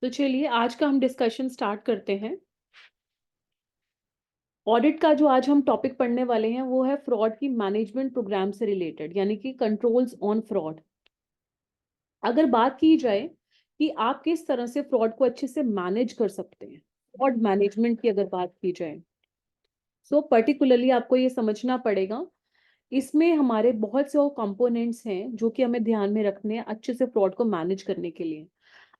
तो चलिए आज का हम डिस्कशन स्टार्ट करते हैं। ऑडिट का जो आज हम टॉपिक पढ़ने वाले हैं वो है फ्रॉड की मैनेजमेंट प्रोग्राम से रिलेटेड, यानी कि कंट्रोल्स ऑन फ्रॉड। अगर बात की जाए कि आप किस तरह से फ्रॉड को अच्छे से मैनेज कर सकते हैं, फ्रॉड मैनेजमेंट की अगर बात की जाए, सो पर्टिकुलरली आपको ये समझना पड़ेगा। इसमें हमारे बहुत से और कंपोनेंट्स हैं जो कि हमें ध्यान में रखने हैं अच्छे से फ्रॉड को मैनेज करने के लिए।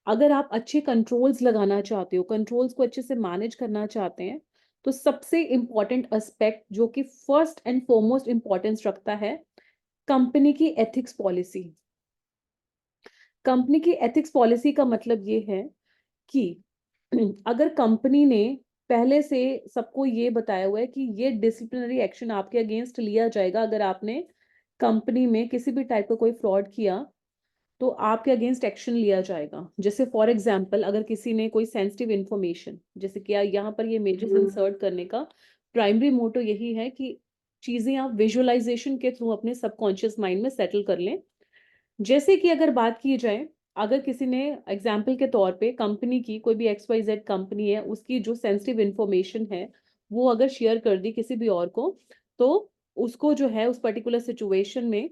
अगर आप अच्छे कंट्रोल्स लगाना चाहते हो, कंट्रोल्स को अच्छे से मैनेज करना चाहते हैं, तो सबसे इंपॉर्टेंट एस्पेक्ट जो कि फर्स्ट एंड फॉरमोस्ट इंपॉर्टेंस रखता है, कंपनी की एथिक्स पॉलिसी। कंपनी की एथिक्स पॉलिसी का मतलब ये है कि अगर कंपनी ने पहले से सबको ये बताया हुआ है कि ये डिसिप्लिनरी एक्शन आपके अगेंस्ट लिया जाएगा अगर आपने कंपनी में किसी भी टाइप का कोई फ्रॉड किया, तो आपके अगेंस्ट एक्शन लिया जाएगा। जैसे फॉर एग्जांपल, अगर किसी ने कोई सेंसिटिव इंफॉर्मेशन, जैसे कि यहाँ पर ये इमेजेस इंसर्ट करने का प्राइमरी मोटो यही है कि चीजें आप विजुअलाइजेशन के थ्रू अपने सबकॉन्शियस माइंड में सेटल कर लें। जैसे कि अगर बात की जाए, अगर किसी ने एग्जाम्पल के तौर पे कंपनी की कोई भी XYZ कंपनी है, उसकी जो सेंसिटिव इंफॉर्मेशन है वो अगर शेयर कर दी किसी भी और को, तो उसको जो है उस पर्टिकुलर सिचुएशन में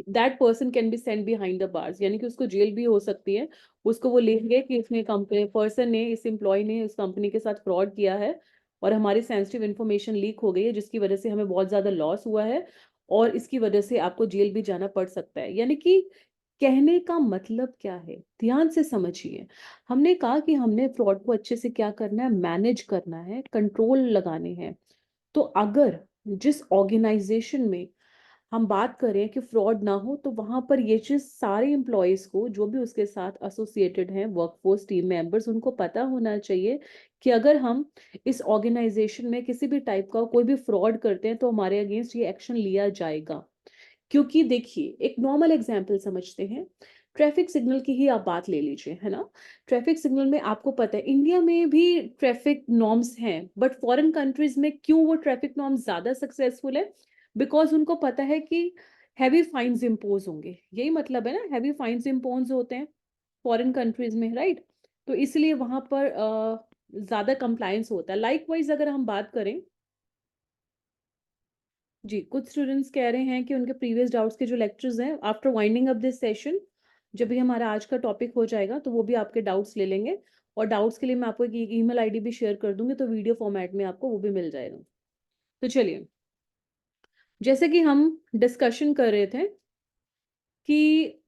that person can be send behind the bars, यानी कि उसको जेल भी हो सकती है। उसको वो लिखेंगे कि इसने कंपनी पर्सन ने, इस एम्प्लॉय ने इस कंपनी के साथ फ्रॉड किया है और हमारी सेंसिटिव इन्फॉर्मेशन लीक हो गई है, जिसकी वजह से हमें बहुत ज्यादा लॉस हुआ है और इसकी वजह से आपको जेल भी जाना पड़ सकता है। यानी कि कहने का मतलब क्या है, ध्यान से समझिए। हमने कहा कि हमने फ्रॉड को अच्छे से क्या करना है, मैनेज करना है, कंट्रोल लगाने हैं। तो अगर जिस ऑर्गेनाइजेशन में हम बात करें कि फ्रॉड ना हो, तो वहां पर ये चीज सारे एम्प्लॉयज को, जो भी उसके साथ एसोसिएटेड हैं, वर्कफोर्स टीम मेंबर्स, उनको पता होना चाहिए कि अगर हम इस ऑर्गेनाइजेशन में किसी भी टाइप का कोई भी फ्रॉड करते हैं तो हमारे अगेंस्ट ये एक्शन लिया जाएगा। क्योंकि देखिए, एक नॉर्मल एग्जांपल समझते हैं। ट्रैफिक सिग्नल की ही आप बात ले लीजिए, है ना। ट्रैफिक सिग्नल में आपको पता है इंडिया में भी ट्रैफिक नॉर्म्स हैं, बट फॉरेन कंट्रीज में क्यों वो ट्रैफिक नॉर्म्स ज्यादा सक्सेसफुल है? बिकॉज उनको पता है कि हैवी फाइन्स इम्पोज होंगे। यही मतलब है ना, हैवी फाइन्स इम्पोज होते हैं फॉरेन कंट्रीज में, राइट। तो इसलिए वहां पर ज्यादा कंप्लायंस होता है। लाइकवाइज अगर हम बात करें, जी, कुछ स्टूडेंट्स कह रहे हैं कि उनके प्रीवियस डाउट्स के जो लेक्चर्स हैं, after winding up this session, जब भी हमारा आज का टॉपिक हो जाएगा तो वो भी आपके डाउट्स ले लेंगे। और डाउट्स के लिए मैं आपको एक ईमेल आईडी भी शेयर कर दूंगी, तो वीडियो फॉर्मेट में आपको वो भी मिल जाएगा। तो चलिए, जैसे कि हम डिस्कशन कर रहे थे कि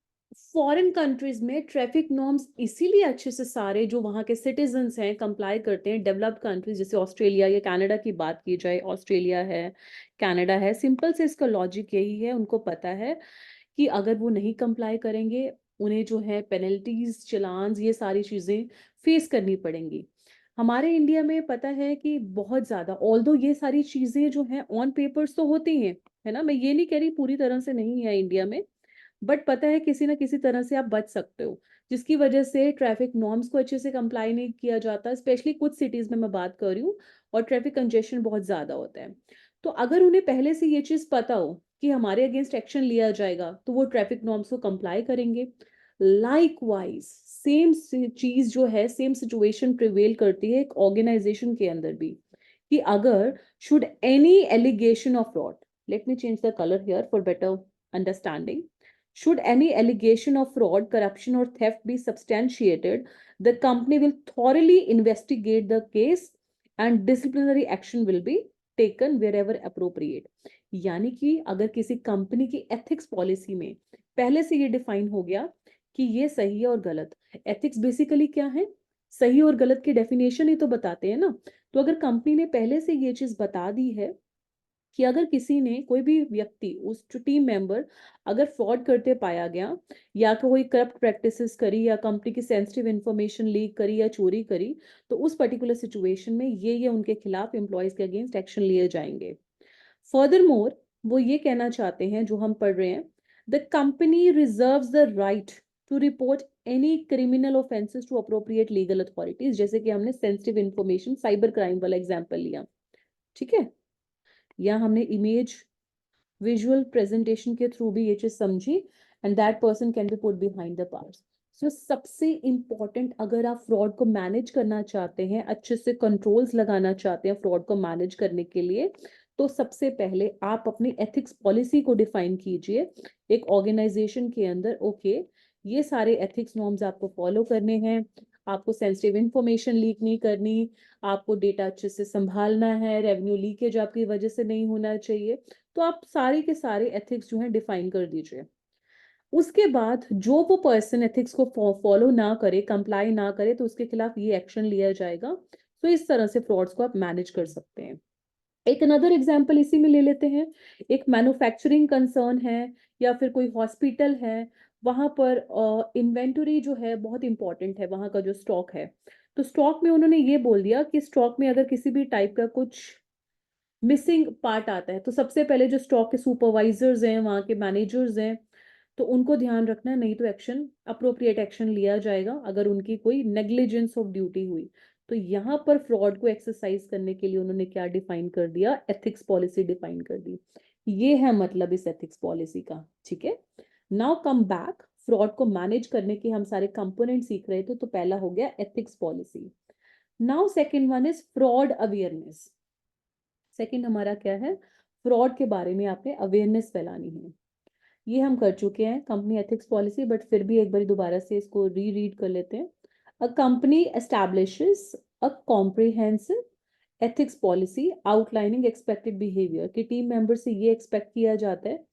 फॉरेन कंट्रीज में ट्रैफिक नॉर्म्स इसीलिए अच्छे से सारे जो वहाँ के सिटीजन्स हैं कंप्लाई करते हैं। डेवलप्ड कंट्रीज जैसे ऑस्ट्रेलिया या कनाडा की बात की जाए, ऑस्ट्रेलिया है, कनाडा है, सिंपल से इसका लॉजिक यही है, उनको पता है कि अगर वो नहीं कंप्लाई करेंगे, उन्हें जो है पेनल्टीज, चलान्स, ये सारी चीजें फेस करनी पड़ेंगी। हमारे इंडिया में पता है कि बहुत ज्यादा, ऑल्दो ये सारी चीजें जो हैं ऑन पेपर्स तो होती हैं, है ना, मैं ये नहीं कह रही पूरी तरह से नहीं है इंडिया में, बट पता है किसी ना किसी तरह से आप बच सकते हो, जिसकी वजह से ट्रैफिक नॉर्म्स को अच्छे से कंप्लाई नहीं किया जाता, स्पेशली कुछ सिटीज में मैं बात कर रही हूँ, और ट्रैफिक कंजेशन बहुत ज्यादा होता है। तो अगर उन्हें पहले से ये चीज पता हो कि हमारे अगेंस्ट एक्शन लिया जाएगा, तो वो ट्रैफिक नॉर्म्स को कंप्लाई करेंगे। लाइकवाइज सेम चीज जो है, सेम सिचुएशन प्रिवेल करती है एक ऑर्गेनाइजेशन के अंदर भी, कि अगर should any allegation of fraud, let me change the colour here for better understanding, should any allegation of fraud, corruption, or theft be substantiated, the company will thoroughly investigate the case and disciplinary action will be taken wherever appropriate। यानी कि अगर किसी company की ethics policy में पहले से ये define हो गया कि ये सही है और गलत, एथिक्स बेसिकली क्या है, सही और गलत की डेफिनेशन ही तो बताते हैं ना। तो अगर कंपनी ने पहले से ये चीज बता दी है कि अगर किसी ने, कोई भी व्यक्ति, उस जो टीम मेंबर अगर फ्रॉड करते पाया गया, या कोई करप्ट प्रैक्टिसेस करी, या कंपनी की सेंसिटिव इंफॉर्मेशन लीक करी या चोरी करी, तो उस पर्टिकुलर सिचुएशन में ये उनके खिलाफ एम्प्लॉयज के अगेंस्ट एक्शन लिए जाएंगे। फर्दर मोर, वो ये कहना चाहते हैं जो हम पढ़ रहे हैं, the company reserves the right to report any criminal offences to appropriate legal authorities, जैसे कि हमने सेंसिटिव इंफॉर्मेशन साइबर क्राइम वाला एग्जाम्पल लिया, ठीक है, या हमने इमेज विजुअल प्रेजेंटेशन के थ्रू भी ये चीज समझी, and that person can be put behind the bars. सबसे इम्पोर्टेंट, अगर आप फ्रॉड को मैनेज करना चाहते हैं, अच्छे से कंट्रोल्स लगाना चाहते हैं फ्रॉड को मैनेज करने के लिए, तो सबसे पहले आप अपनी एथिक्स पॉलिसी को डिफाइन कीजिए एक ऑर्गेनाइजेशन के अंदर। ओके, ये सारे एथिक्स नॉर्म्स आपको फॉलो करने हैं, आपको सेंसिटिव इंफॉर्मेशन लीक नहीं करनी, आपको डेटा अच्छे से संभालना है, रेवेन्यू लीकेज आपकी वजह से नहीं होना चाहिए। तो आप सारे के सारे एथिक्स जो है डिफाइन कर दीजिए। उसके बाद जो वो पर्सन एथिक्स को फॉलो ना करे, कंप्लाई ना करे, तो उसके खिलाफ ये एक्शन लिया जाएगा। तो इस तरह से फ्रॉड्स को आप मैनेज कर सकते हैं। एक अनदर एग्जांपल इसी में ले लेते हैं। एक मैन्युफैक्चरिंग कंसर्न है या फिर कोई हॉस्पिटल है, वहां पर इन्वेंटरी जो है बहुत इंपॉर्टेंट है, वहां का जो स्टॉक है। तो स्टॉक में उन्होंने ये बोल दिया कि स्टॉक में अगर किसी भी टाइप का कुछ मिसिंग पार्ट आता है, तो सबसे पहले जो स्टॉक के सुपरवाइजर्स हैं, वहां के मैनेजर्स हैं, तो उनको ध्यान रखना है, नहीं तो एक्शन, अप्रोप्रिएट एक्शन लिया जाएगा अगर उनकी कोई नेग्लिजेंस ऑफ ड्यूटी हुई। तो यहाँ पर फ्रॉड को एक्सरसाइज करने के लिए उन्होंने क्या डिफाइन कर दिया, एथिक्स पॉलिसी डिफाइन कर दी। ये है मतलब इस एथिक्स पॉलिसी का। ठीक है, नाउ कम बैक, फ्रॉड को मैनेज करने के हम सारे कंपोनेंट सीख रहे थे। तो पहला हो गया ethics policy. Now second one is fraud awareness. Second हमारा क्या है, फ्रॉड के बारे में आपने अवेयरनेस फैलानी है। ये हम कर चुके हैं, कंपनी एथिक्स पॉलिसी, बट फिर भी एक बार दोबारा से इसको री रीड कर लेते हैं। A company establishes a comprehensive ethics policy outlining expected behaviour, कि टीम मेंबर से ये एक्सपेक्ट किया जाता है,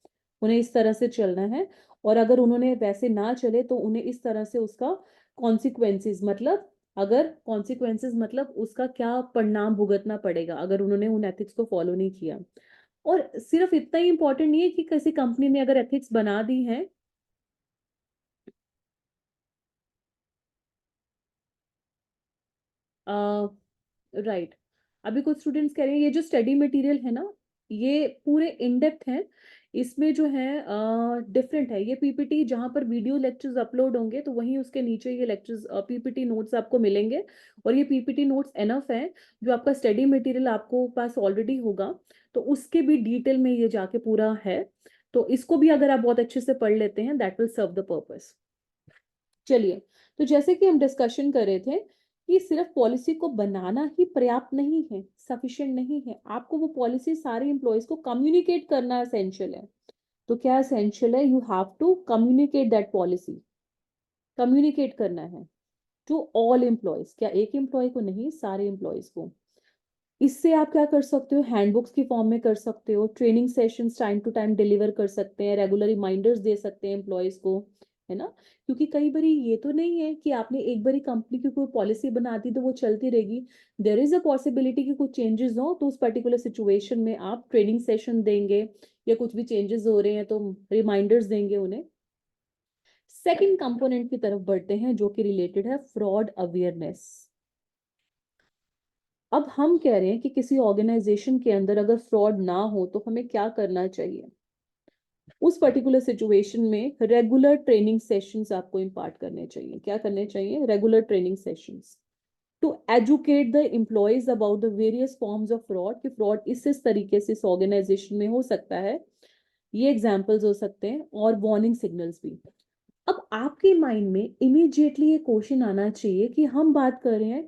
उन्हें इस तरह से चलना है, और अगर उन्होंने वैसे ना चले तो उन्हें इस तरह से उसका कॉन्सिक्वेंसेस, मतलब अगर कॉन्सिक्वेंसेस मतलब उसका क्या परिणाम भुगतना पड़ेगा अगर उन्होंने उन एथिक्स को फॉलो नहीं किया। और सिर्फ इतना ही इंपॉर्टेंट नहीं है कि किसी कंपनी ने अगर एथिक्स बना दी है, राइट, अभी कुछ स्टूडेंट्स कह रहे हैं ये जो स्टडी मटेरियल है ना, ये पूरे इन डेप्थ है, इसमें जो है डिफरेंट है। ये पीपीटी जहां पर वीडियो लेक्चर्स अपलोड होंगे, तो वहीं उसके नीचे ये लेक्चर्स पीपीटी नोट्स आपको मिलेंगे। और ये पीपीटी नोट्स एनफ है, जो आपका स्टडी मटेरियल आपको पास ऑलरेडी होगा, तो उसके भी डिटेल में ये जाके पूरा है। तो इसको भी अगर आप बहुत अच्छे से पढ़ लेते हैं, that will serve the purpose. चलिए, तो जैसे कि हम डिस्कशन कर रहे थे कि सिर्फ पॉलिसी को बनाना ही पर्याप्त नहीं है, सफिशिएंट नहीं है, आपको वो पॉलिसी सारे एम्प्लॉयज को कम्युनिकेट करना एसेंशियल है। तो क्या एसेंशियल है, you have to communicate that policy, communicate करना है टू ऑल एम्प्लॉयज, क्या एक एम्प्लॉय को नहीं, सारे एम्प्लॉयज को। इससे आप क्या कर सकते हो, हैंडबुक्स की फॉर्म में कर सकते हो, training sessions time to time deliver कर सकते हैं, रेगुलर रिमाइंडर्स दे सकते हैं एम्प्लॉयज को, है ना। क्योंकि कई बारी ये तो नहीं है कि आपने एक बारी कंपनी की कोई पॉलिसी बना दी तो वो चलती रहेगी। देयर इज अ पॉसिबिलिटी कि कुछ चेंजेस हो, तो उस पर्टिकुलर सिचुएशन में आप ट्रेनिंग सेशन देंगे, या कुछ भी चेंजेस हो रहे हैं तो रिमाइंडर्स देंगे उन्हें। सेकंड कंपोनेंट की तरफ बढ़ते हैं, जो कि रिलेटेड है फ्रॉड अवेयरनेस। अब हम कह रहे हैं कि किसी ऑर्गेनाइजेशन के अंदर अगर फ्रॉड ना हो तो हमें क्या करना चाहिए। उस पर्टिकुलर सिचुएशन में रेगुलर ट्रेनिंग सेशंस आपको इम्पार्ट करने चाहिए। क्या करने चाहिए, regular training sessions to educate the employees about the various forms of fraud, कि फ्रॉड इस तरीके से इस ऑर्गेनाइजेशन में हो सकता है, ये एग्जांपल्स हो सकते हैं, और वार्निंग सिग्नल्स भी। अब आपके माइंड में इमीडिएटली ये क्वेश्चन आना चाहिए कि हम बात कर रहे हैं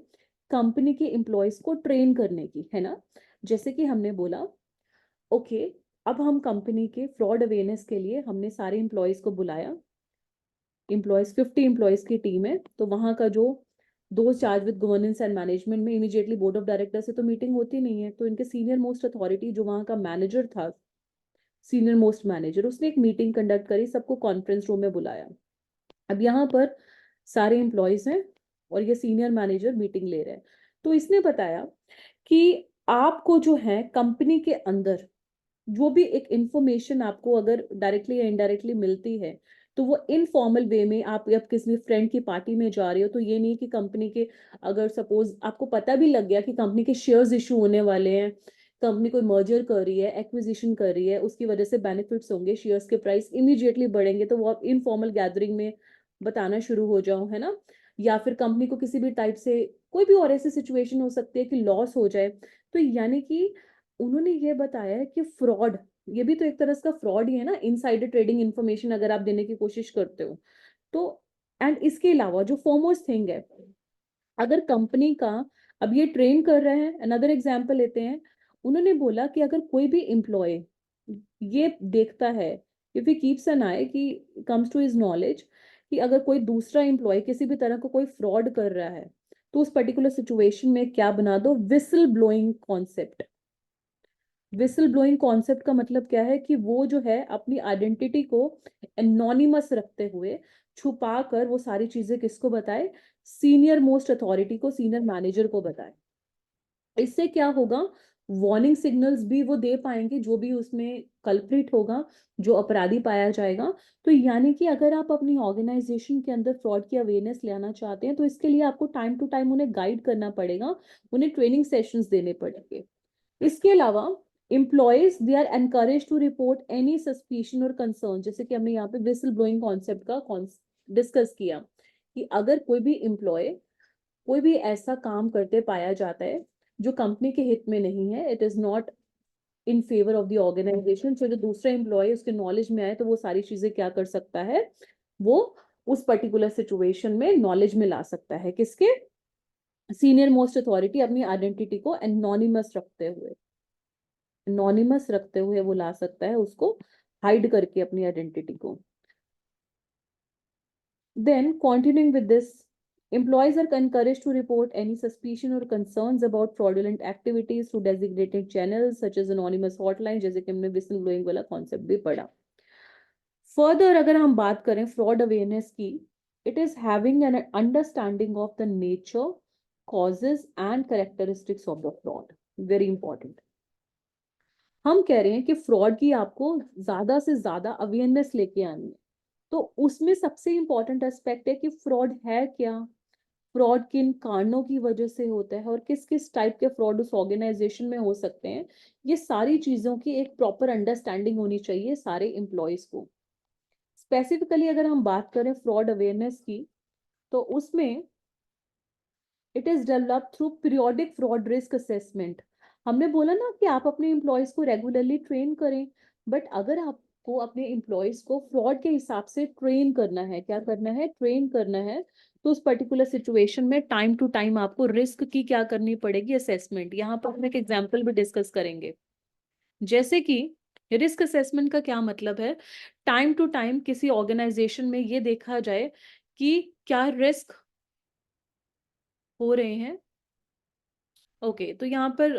कंपनी के एम्प्लॉयज को ट्रेन करने की, है ना। जैसे कि हमने बोला, ओके, अब हम कंपनी के फ्रॉड अवेयरनेस के लिए हमने सारे एम्प्लॉयज को बुलाया। एम्प्लॉयज 50 एम्प्लॉयज की टीम है, तो वहां का जो दो charge with governance and management में इमीडिएटली बोर्ड ऑफ डायरेक्टर से तो मीटिंग होती नहीं है, तो इनके सीनियर मोस्ट अथॉरिटी जो वहां का मैनेजर था, सीनियर मोस्ट मैनेजर, उसने एक मीटिंग कंडक्ट करी, सबको कॉन्फ्रेंस रूम में बुलाया। अब यहाँ पर सारे एम्प्लॉयज हैं और ये सीनियर मैनेजर मीटिंग ले रहे हैं। तो इसने बताया कि आपको जो है कंपनी के अंदर जो भी एक इंफॉर्मेशन आपको अगर डायरेक्टली या इनडायरेक्टली मिलती है, तो वो इनफॉर्मल वे में, आप अब किसी फ्रेंड की पार्टी में जा रहे हो, तो ये नहीं कि कंपनी के, अगर सपोज आपको पता भी लग गया कि कंपनी के शेयर्स इशू होने वाले हैं, कंपनी कोई मर्जर कर रही है, एक्विजिशन कर रही है, उसकी वजह से बेनिफिट्स होंगे, शेयर्स के प्राइस इमीडिएटली बढ़ेंगे, तो वो आप इनफॉर्मल गैदरिंग में बताना शुरू हो जाओ, है ना। या फिर कंपनी को किसी भी टाइप से कोई भी और ऐसी सिचुएशन हो सकती है कि लॉस हो जाए, तो यानी कि उन्होंने ये बताया है कि फ्रॉड, ये भी तो एक तरह का फ्रॉड ही है ना, इनसाइडर ट्रेडिंग इन्फॉर्मेशन अगर आप देने की कोशिश करते हो, तो एंड इसके अलावा जो फॉरमोस्ट थिंग है, अगर कंपनी का, अब ये ट्रेन कर रहे हैं, अनदर एग्जांपल लेते हैं, उन्होंने बोला कि अगर कोई भी एम्प्लॉय ये देखता है, इफ ही कीप्स एन आई, कि कम्स टू हिज नॉलेज, कि अगर कोई दूसरा एम्प्लॉय किसी भी तरह का कोई फ्रॉड कर रहा है, तो उस पर्टिकुलर सिचुएशन में क्या बना दो, whistle blowing concept. Whistle blowing concept का मतलब क्या है कि वो जो है अपनी आइडेंटिटी को एनोनिमस रखते हुए, छुपा कर वो सारी चीजें किसको बताए, सीनियर मोस्ट अथॉरिटी को, सीनियर मैनेजर को बताए। इससे क्या होगा, वार्निंग सिग्नल्स भी वो दे पाएंगे जो भी उसमें कल्प्रिट होगा, जो अपराधी पाया जाएगा। तो यानी कि अगर आप अपनी ऑर्गेनाइजेशन के अंदर फ्रॉड की अवेयरनेस लाना चाहते हैं, तो इसके लिए आपको टाइम टू टाइम उन्हें गाइड करना पड़ेगा, उन्हें ट्रेनिंग सेशंस देने पड़ेंगे। इसके अलावा employees they are encourage to report any suspicion और कंसर्न, जैसे कि हमने यहाँ पे विसल ब्लोइंग कॉन्सेप्ट का डिस्कस किया, कि अगर कोई भी एम्प्लॉय कोई भी ऐसा काम करते पाया जाता है जो कंपनी के हित में नहीं है, it is not in favour of the organisation, तो जो दूसरा एम्प्लॉय उसके नॉलेज में आए, तो वो सारी चीजें क्या कर सकता है, वो उस पर्टिकुलर सिचुएशन में नॉलेज में ला सकता है, किसके, सीनियर मोस्ट अथॉरिटी, अपनी आइडेंटिटी को एनोनिमस रखते हुए वो ला सकता है, उसको हाइड करके अपनी आइडेंटिटी को। Then, continuing with this, employees are encouraged to report any suspicion or concerns about fraudulent activities through designated channels such as anonymous hotline, जैसे कि हमने whistleblowing ब्लोइंग वाला कॉन्सेप्ट भी पढ़ा। फर्दर अगर हम बात करें फ्रॉड अवेयरनेस की, it is having an understanding of the nature, causes and characteristics of the fraud, very important. हम कह रहे हैं कि फ्रॉड की आपको ज्यादा से ज्यादा अवेयरनेस लेके आनी है, तो उसमें सबसे इंपॉर्टेंट एस्पेक्ट है कि फ्रॉड है क्या, फ्रॉड किन कारणों की वजह से होता है, और किस किस टाइप के फ्रॉड उस ऑर्गेनाइजेशन में हो सकते हैं। ये सारी चीजों की एक प्रॉपर अंडरस्टैंडिंग होनी चाहिए सारे एम्प्लॉयज को। स्पेसिफिकली अगर हम बात करें फ्रॉड अवेयरनेस की, तो उसमें it is developed through periodic fraud risk assessment. हमने बोला ना कि आप अपने एम्प्लॉयज को रेगुलरली ट्रेन करें, बट अगर आपको अपने एम्प्लॉयज को फ्रॉड के हिसाब से ट्रेन करना है, क्या करना है, ट्रेन करना है, तो उस पर्टिकुलर सिचुएशन में टाइम टू टाइम आपको रिस्क की क्या करनी पड़ेगी, असेसमेंट। यहाँ पर हम एक एग्जाम्पल भी डिस्कस करेंगे, जैसे कि रिस्क असेसमेंट का क्या मतलब है, टाइम टू टाइम किसी ऑर्गेनाइजेशन में ये देखा जाए कि क्या रिस्क हो रहे हैं। ओके तो यहाँ पर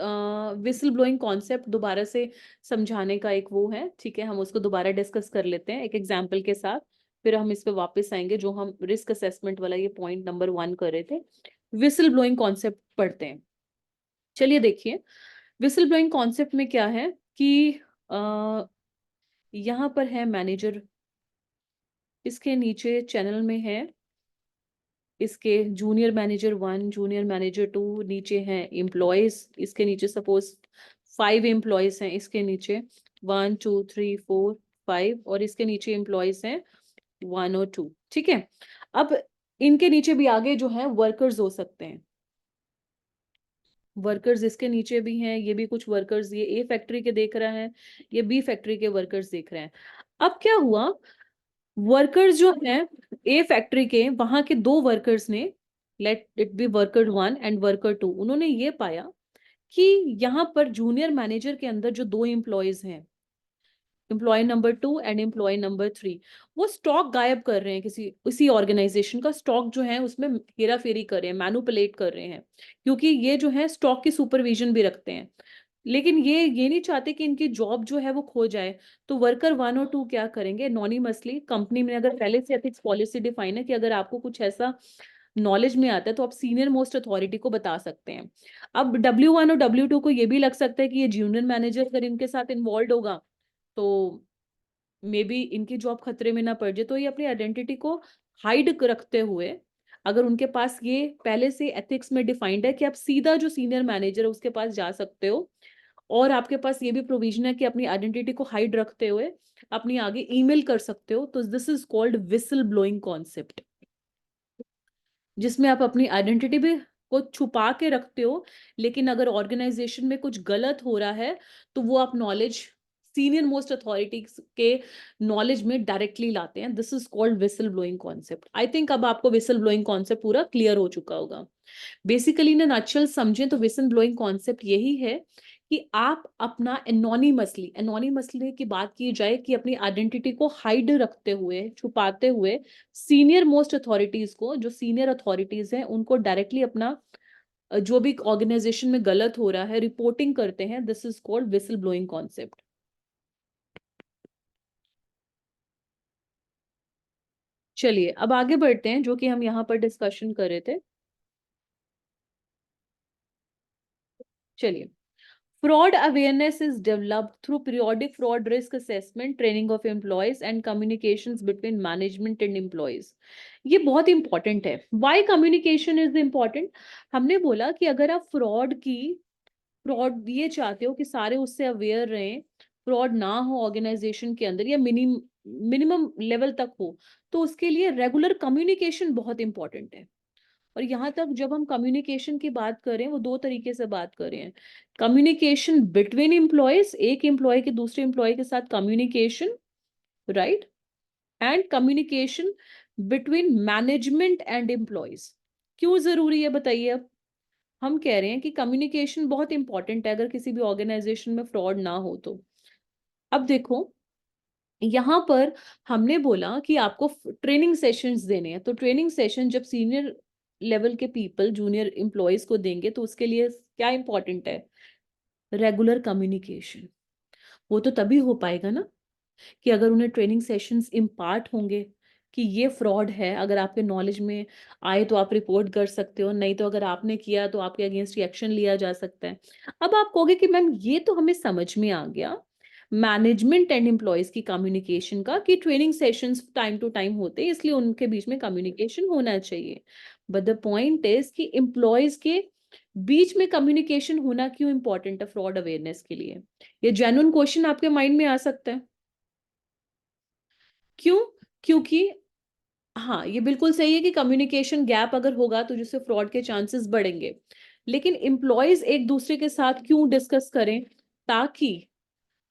विसल ब्लोइंग कॉन्सेप्ट दोबारा से समझाने का एक वो है, ठीक है, हम उसको दोबारा डिस्कस कर लेते हैं एक एग्जाम्पल के साथ, फिर हम इस पे वापस आएंगे जो हम रिस्क असेसमेंट वाला ये पॉइंट नंबर 1 कर रहे थे। विसल ब्लोइंग कॉन्सेप्ट पढ़ते हैं। चलिए देखिए, विसल ब्लोइंग कॉन्सेप्ट में क्या है कि यहाँ पर है मैनेजर, इसके नीचे चैनल में है इसके जूनियर मैनेजर 1, जूनियर मैनेजर 2, नीचे हैं एम्प्लॉयज, इसके नीचे सपोज 5 एम्प्लॉयज हैं, इसके नीचे 1 2 3 4 5, और इसके नीचे एम्प्लॉयज हैं 1 और 2, ठीक है। अब इनके नीचे भी आगे जो है वर्कर्स हो सकते हैं, वर्कर्स इसके नीचे भी हैं, ये भी कुछ वर्कर्स, ये ए फैक्ट्री के देख रहे हैं, ये बी फैक्ट्री के वर्कर्स देख रहे हैं। अब क्या हुआ, वर्कर्स जो हैं ए फैक्ट्री के, वहां के 2 वर्कर्स ने, let it be worker 1 and worker 2, उन्होंने ये पाया कि यहाँ पर जूनियर मैनेजर के अंदर जो 2 एम्प्लॉयज हैं, employee number 2 and employee number 3, वो स्टॉक गायब कर रहे हैं, किसी उसी ऑर्गेनाइजेशन का स्टॉक जो है उसमें हेरा फेरी कर रहे हैं, मैनुपुलेट कर रहे हैं, क्योंकि ये जो है स्टॉक की सुपरविजन भी रखते हैं, लेकिन ये नहीं चाहते कि इनकी जॉब जो है वो खो जाए। तो वर्कर 1 और 2 क्या करेंगे, एनोनिमसली, कंपनी में अगर पहले से एथिक्स पॉलिसी डिफाइन है कि अगर आपको कुछ ऐसा नॉलेज में आता है तो आप सीनियर मोस्ट अथॉरिटी को बता सकते हैं। अब W1 और W2 को ये भी लग सकता है कि ये जूनियर मैनेजर अगर इनके साथ इन्वॉल्व होगा तो मे बी इनकी जॉब खतरे में ना पड़ जाए, तो ये अपनी आइडेंटिटी को हाइड रखते हुए, अगर उनके पास ये पहले से एथिक्स में डिफाइंड है कि आप सीधा जो सीनियर मैनेजर है उसके पास जा सकते हो, और आपके पास ये भी प्रोविजन है कि अपनी आइडेंटिटी को हाइड रखते हुए अपनी आगे ईमेल कर सकते हो, तो this is called whistle blowing concept, जिसमें आप अपनी आइडेंटिटी भी को छुपा के रखते हो, लेकिन अगर ऑर्गेनाइजेशन में कुछ गलत हो रहा है तो वो आप नॉलेज सीनियर मोस्ट अथॉरिटीज के नॉलेज में डायरेक्टली लाते हैं। This is called whistle blowing concept. I think अब आपको विसल ब्लोइंग कॉन्सेप्ट पूरा क्लियर हो चुका होगा। बेसिकली इन नटशेल समझें तो विसल ब्लोइंग कॉन्सेप्ट यही है कि आप अपना एनोनिमसली की बात की जाए कि अपनी आइडेंटिटी को हाइड रखते हुए, छुपाते हुए सीनियर मोस्ट अथॉरिटीज को, जो सीनियर अथॉरिटीज हैं, उनको डायरेक्टली अपना जो भी ऑर्गेनाइजेशन में गलत हो रहा है रिपोर्टिंग करते हैं। This is called whistle blowing concept. चलिए अब आगे बढ़ते हैं, जो कि हम यहाँ पर डिस्कशन कर रहे थे। चलिए, fraud awareness is developed through periodic fraud risk assessment, training of employees and communications between management and employees। ये बहुत इंपॉर्टेंट है। Why communication is important? हमने बोला कि अगर आप फ्रॉड ये चाहते हो कि सारे उससे अवेयर रहें, फ्रॉड ना हो ऑर्गेनाइजेशन के अंदर या मिनिमम लेवल तक हो, तो उसके लिए रेगुलर कम्युनिकेशन बहुत इंपॉर्टेंट है। और यहाँ तक जब हम कम्युनिकेशन की बात करें, वो दो तरीके से बात कर रहे हैं। कम्युनिकेशन बिटवीन एम्प्लॉयज, एक एम्प्लॉय के दूसरे एम्प्लॉय के साथ communication, right, and communication between management and employees. क्यों जरूरी है बताइए। अब हम कह रहे हैं कि कम्युनिकेशन बहुत इंपॉर्टेंट है अगर किसी भी ऑर्गेनाइजेशन में फ्रॉड ना हो तो। अब देखो, यहाँ पर हमने बोला कि आपको ट्रेनिंग सेशंस देने हैं, तो ट्रेनिंग सेशन जब सीनियर लेवल के पीपल जूनियर एम्प्लॉयज को देंगे तो उसके लिए क्या इंपॉर्टेंट है? Regular communication. वो तो तभी हो पाएगा ना कि अगर उन्हें ट्रेनिंग सेशंस इम्पार्ट होंगे कि ये फ्रॉड है, अगर आपके नॉलेज में आए तो आप रिपोर्ट कर सकते हो, नहीं तो अगर आपने किया तो आपके अगेंस्ट एक्शन लिया जा सकता है। अब आप कहोगे कि मैम ये तो हमें समझ में आ गया मैनेजमेंट एंड एम्प्लॉयज की कम्युनिकेशन का, कि training sessions time to time होते हैं इसलिए उनके बीच में कम्युनिकेशन होना चाहिए। बट द पॉइंट इज कि एम्प्लॉयज के बीच में कम्युनिकेशन होना क्यों इंपॉर्टेंट है फ्रॉड अवेयरनेस के लिए? ये जेन्युइन क्वेश्चन आपके माइंड में आ सकता है। क्यों? क्योंकि हाँ, ये बिल्कुल सही है कि कम्युनिकेशन गैप अगर होगा तो जिससे फ्रॉड के चांसेस बढ़ेंगे। लेकिन एम्प्लॉयज एक दूसरे के साथ क्यों डिस्कस करें? ताकि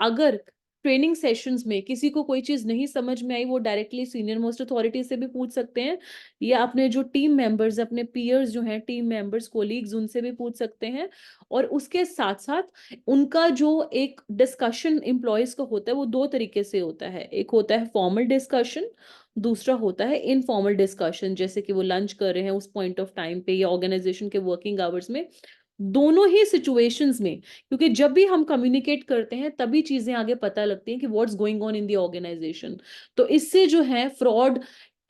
अगर ट्रेनिंग सेशंस में किसी को कोई चीज नहीं समझ में आई, वो डायरेक्टली सीनियर मोस्ट अथॉरिटी से भी पूछ सकते हैं, या अपने जो टीम मेंबर्स, अपने पीयर्स जो हैं, टीम मेंबर्स, कोलीग्स, उनसे भी पूछ सकते हैं। और उसके साथ साथ उनका जो एक डिस्कशन एम्प्लॉयज का होता है वो दो तरीके से होता है। एक होता है फॉर्मल डिस्कशन, दूसरा होता है इनफॉर्मल डिस्कशन, जैसे कि वो लंच कर रहे हैं उस पॉइंट ऑफ टाइम पे या ऑर्गेनाइजेशन के वर्किंग आवर्स में। दोनों ही सिचुएशंस में, क्योंकि जब भी हम कम्युनिकेट करते हैं तभी चीजें आगे पता लगती हैं कि what's going on in the organisation. तो इससे जो है फ्रॉड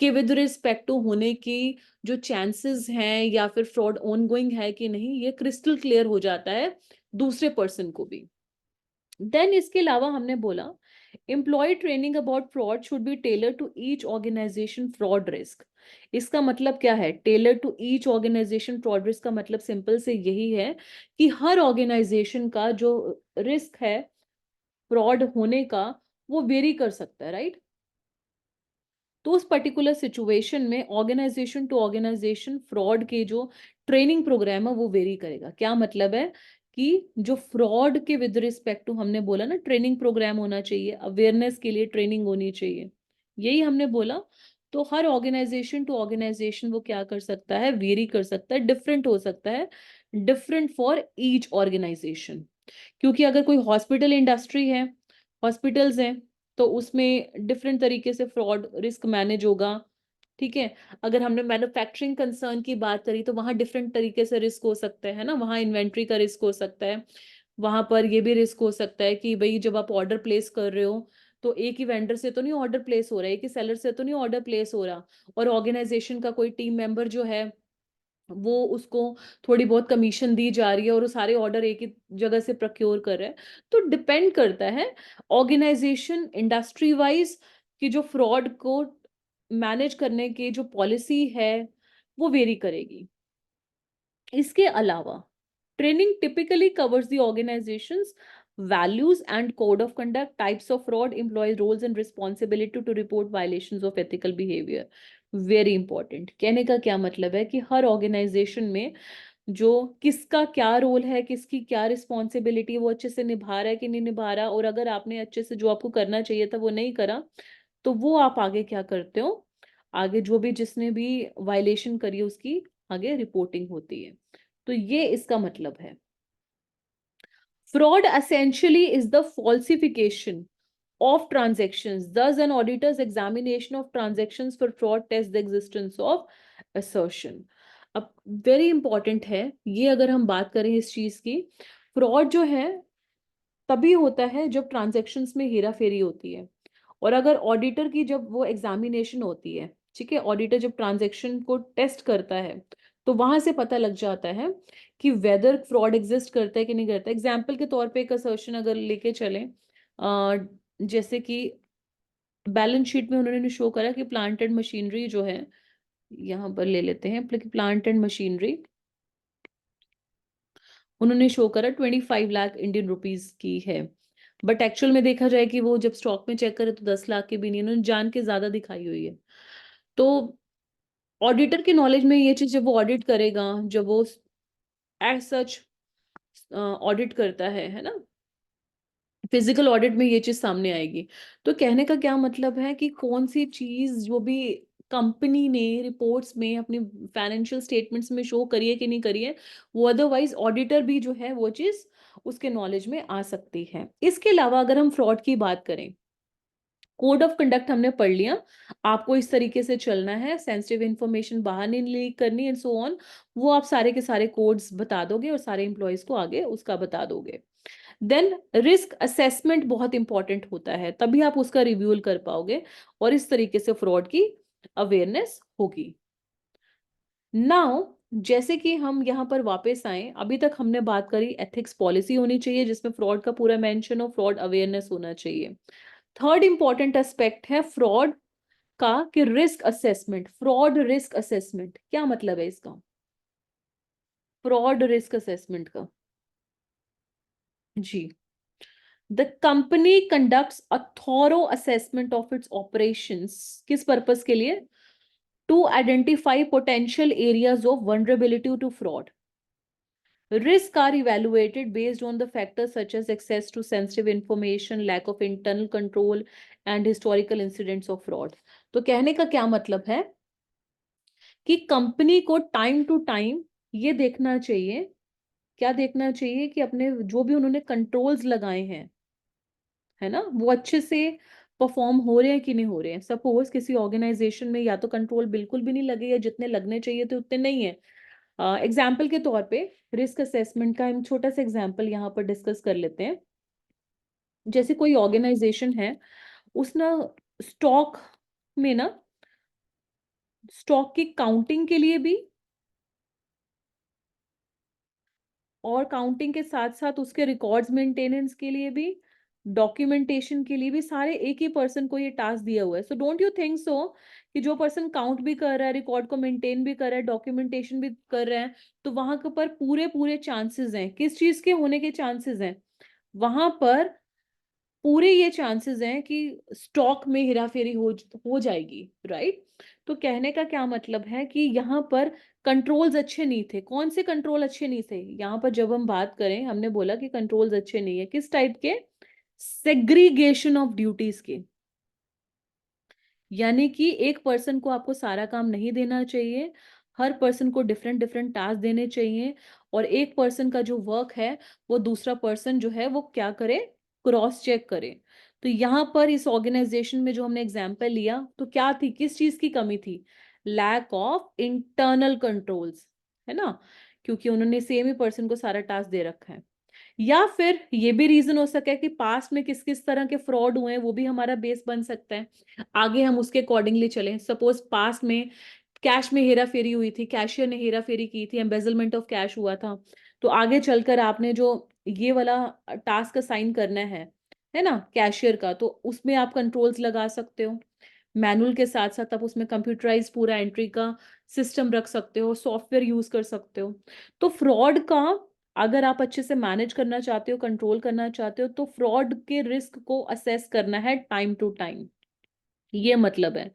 के विद रिस्पेक्ट टू होने की जो चांसेस हैं, या फिर फ्रॉड ऑनगोइंग है कि नहीं, ये क्रिस्टल क्लियर हो जाता है दूसरे पर्सन को भी। देन इसके अलावा हमने बोला employee training about fraud should be tailor to each organisation fraud risk. इसका मतलब क्या है? Tailor to each organisation fraud risk का मतलब सिंपल से यही है कि हर ऑर्गेनाइजेशन का जो रिस्क है फ्रॉड होने का, वो वेरी कर सकता है, राइट। तो उस पर्टिकुलर सिचुएशन में ऑर्गेनाइजेशन टू ऑर्गेनाइजेशन फ्रॉड के जो ट्रेनिंग प्रोग्राम है वो वेरी करेगा। क्या मतलब है? कि जो फ्रॉड के विद रिस्पेक्ट टू, हमने बोला ना ट्रेनिंग प्रोग्राम होना चाहिए, अवेयरनेस के लिए ट्रेनिंग होनी चाहिए, यही हमने बोला। तो हर ऑर्गेनाइजेशन टू ऑर्गेनाइजेशन वो क्या कर सकता है? वेरी कर सकता है, डिफरेंट हो सकता है, डिफरेंट फॉर ईच ऑर्गेनाइजेशन। क्योंकि अगर कोई हॉस्पिटल इंडस्ट्री है, हॉस्पिटल्स हैं, तो उसमें डिफरेंट तरीके से फ्रॉड रिस्क मैनेज होगा, ठीक है। अगर हमने मैन्युफैक्चरिंग कंसर्न की बात करी तो वहां डिफरेंट तरीके से रिस्क हो सकता है ना, वहां इन्वेंट्री का रिस्क हो सकता है। वहां पर ये भी रिस्क हो सकता है कि भाई जब आप ऑर्डर प्लेस कर रहे हो तो एक ही वेंडर से तो नहीं ऑर्डर प्लेस हो रहा है, एक ही सेलर से तो नहीं ऑर्डर प्लेस हो रहा, और ऑर्गेनाइजेशन का कोई टीम मेंबर जो है वो उसको थोड़ी बहुत कमीशन दी जा रही है और वो सारे ऑर्डर एक ही जगह से प्रोक्योर कर रहा है। तो डिपेंड करता है ऑर्गेनाइजेशन इंडस्ट्री वाइज कि जो फ्रॉड को मैनेज करने की जो पॉलिसी है वो वेरी करेगी। इसके अलावा training typically covers the organisations values and code of conduct, types of fraud, employees roles and responsibility to report violations of ethical behavior। Very important. कहने का क्या मतलब है कि हर ऑर्गेनाइजेशन में जो किसका क्या रोल है, किसकी क्या रिस्पॉन्सिबिलिटी, वो अच्छे से निभा रहा है कि नहीं निभा रहा, और अगर आपने अच्छे से जो आपको करना चाहिए था वो नहीं करा, तो वो आप आगे क्या करते हो, आगे जो भी जिसने भी वायलेशन करी है उसकी आगे रिपोर्टिंग होती है। तो ये इसका मतलब है। Fraud essentially is the falsification of transactions. Thus, an auditor's examination of transactions for fraud tests the existence of assertion. अब वेरी इंपॉर्टेंट है ये, अगर हम बात करें इस चीज की, फ्रॉड जो है तभी होता है जब ट्रांजैक्शंस में हेरा फेरी होती है। और अगर ऑडिटर की जब वो एग्जामिनेशन होती है, ठीक है, ऑडिटर जब ट्रांजैक्शन को टेस्ट करता है, तो वहां से पता लग जाता है कि वेदर फ्रॉड एग्जिस्ट करता है कि नहीं करता। एग्जाम्पल के तौर पे एक असर्शन अगर लेके चलें, जैसे कि बैलेंस शीट में उन्होंने शो करा कि प्लांट एंड मशीनरी जो है, यहाँ पर ले लेते हैं प्लांट एंड मशीनरी, उन्होंने शो करा 25 लाख इंडियन रुपीज की है, बट एक्चुअल में देखा जाए कि वो जब स्टॉक में चेक करे तो 10 लाख के भी नहीं, उन्होंने जान के ज्यादा दिखाई हुई है। तो ऑडिटर की नॉलेज में ये चीज जब वो ऑडिट करेगा, जब वो एज सच ऑडिट करता है ना, फिजिकल ऑडिट में ये चीज सामने आएगी। तो कहने का क्या मतलब है कि कौन सी चीज जो भी कंपनी ने रिपोर्ट्स में अपनी फाइनेंशियल स्टेटमेंट्स में शो करी है कि नहीं करी है, वो अदरवाइज ऑडिटर भी जो है वो चीज उसके नॉलेज में आ सकती है। इसके अलावा अगर हम फ्रॉड की बात करें, कोड ऑफ कंडक्ट हमने पढ़ लिया, आपको इस तरीके से चलना है, सेंसिटिव इंफॉर्मेशन बाहर नहीं लीक करनी एंड सो ऑन, वो आप सारे के सारे कोड्स बता दोगे और सारे एम्प्लॉयज को आगे उसका बता दोगे। देन रिस्क असेसमेंट बहुत इंपॉर्टेंट होता है, तभी आप उसका रिव्यूअल कर पाओगे और इस तरीके से फ्रॉड की अवेयरनेस होगी। नाउ जैसे कि हम यहाँ पर वापस आए, अभी तक हमने बात करी एथिक्स पॉलिसी होनी चाहिए जिसमें फ्रॉड का पूरा मेंशन हो, फ्रॉड अवेयरनेस होना चाहिए। थर्ड इंपॉर्टेंट एस्पेक्ट है फ्रॉड का कि risk assessment. Fraud risk assessment क्या मतलब है इसका, फ्रॉड रिस्क असेसमेंट का जी, the company conducts a thorough assessment of its operations, किस पर्पस के लिए, to identify potential areas of vulnerability to fraud. Risks are evaluated based on the factors such as access to sensitive information, lack of internal control, and historical incidents of fraud. तो कहने का क्या मतलब है कि company को time to time ये देखना चाहिए, क्या देखना चाहिए कि अपने जो भी उन्होंने कंट्रोल्स लगाए हैं, है ना, वो अच्छे से परफॉर्म हो रहे हैं कि नहीं हो रहे हैं। सपोज किसी ऑर्गेनाइजेशन में या तो कंट्रोल बिल्कुल भी नहीं लगे या जितने लगने चाहिए थे उतने नहीं है। एग्जाम्पल के तौर पे रिस्क असेसमेंट का हम छोटा सा एग्जाम्पल यहाँ पर डिस्कस कर लेते हैं। जैसे कोई ऑर्गेनाइजेशन है, उस ना स्टॉक में ना, स्टॉक की काउंटिंग के लिए भी और काउंटिंग के साथ साथ उसके रिकॉर्ड्स मेंटेनेंस के लिए भी, डॉक्यूमेंटेशन के लिए भी, सारे एक ही पर्सन को ये टास्क दिया हुआ है। So don't you think so कि जो पर्सन काउंट भी कर रहा है, रिकॉर्ड को मेंटेन भी कर रहा है, डॉक्यूमेंटेशन भी कर रहा है, तो वहां के पर पूरे पूरे चांसेस हैं, किस चीज के होने के चांसेस हैं, वहां पर पूरे ये चांसेस हैं कि स्टॉक में हेराफेरी हो जाएगी, राइट। तो कहने का क्या मतलब है कि यहाँ पर कंट्रोल्स अच्छे नहीं थे। कौन से कंट्रोल अच्छे नहीं थे, यहाँ पर जब हम बात करें, हमने बोला कि कंट्रोल्स अच्छे नहीं है, किस टाइप के, सेग्रीगेशन ऑफ ड्यूटीज के, यानी कि एक पर्सन को आपको सारा काम नहीं देना चाहिए, हर पर्सन को डिफरेंट डिफरेंट टास्क देने चाहिए, और एक पर्सन का जो वर्क है वो दूसरा पर्सन जो है वो क्या करे, क्रॉस चेक करे। तो यहाँ पर इस ऑर्गेनाइजेशन में जो हमने एग्जाम्पल लिया, तो क्या थी, किस चीज की कमी थी, लैक ऑफ इंटरनल कंट्रोल्स, है ना, क्योंकि उन्होंने सेम ही पर्सन को सारा टास्क दे रखा है। या फिर ये भी रीजन हो सकता है कि पास्ट में किस किस तरह के फ्रॉड हुए हैं, वो भी हमारा बेस बन सकता है, आगे हम उसके अकॉर्डिंगली चलें। सपोज पास्ट में कैश में हेरा फेरी हुई थी, कैशियर ने हेरा फेरी की थी, एम्बेजलमेंट ऑफ कैश हुआ था, तो आगे चलकर आपने जो ये वाला टास्क असाइन करना है ना, कैशियर का, तो उसमें आप कंट्रोल्स लगा सकते हो। मैनुअल के साथ साथ आप उसमें कंप्यूटराइज पूरा एंट्री का सिस्टम रख सकते हो, सॉफ्टवेयर यूज कर सकते हो। तो फ्रॉड का अगर आप अच्छे से मैनेज करना चाहते हो, कंट्रोल करना चाहते हो, तो फ्रॉड के रिस्क को असेस करना है टाइम टू टाइम। ये मतलब है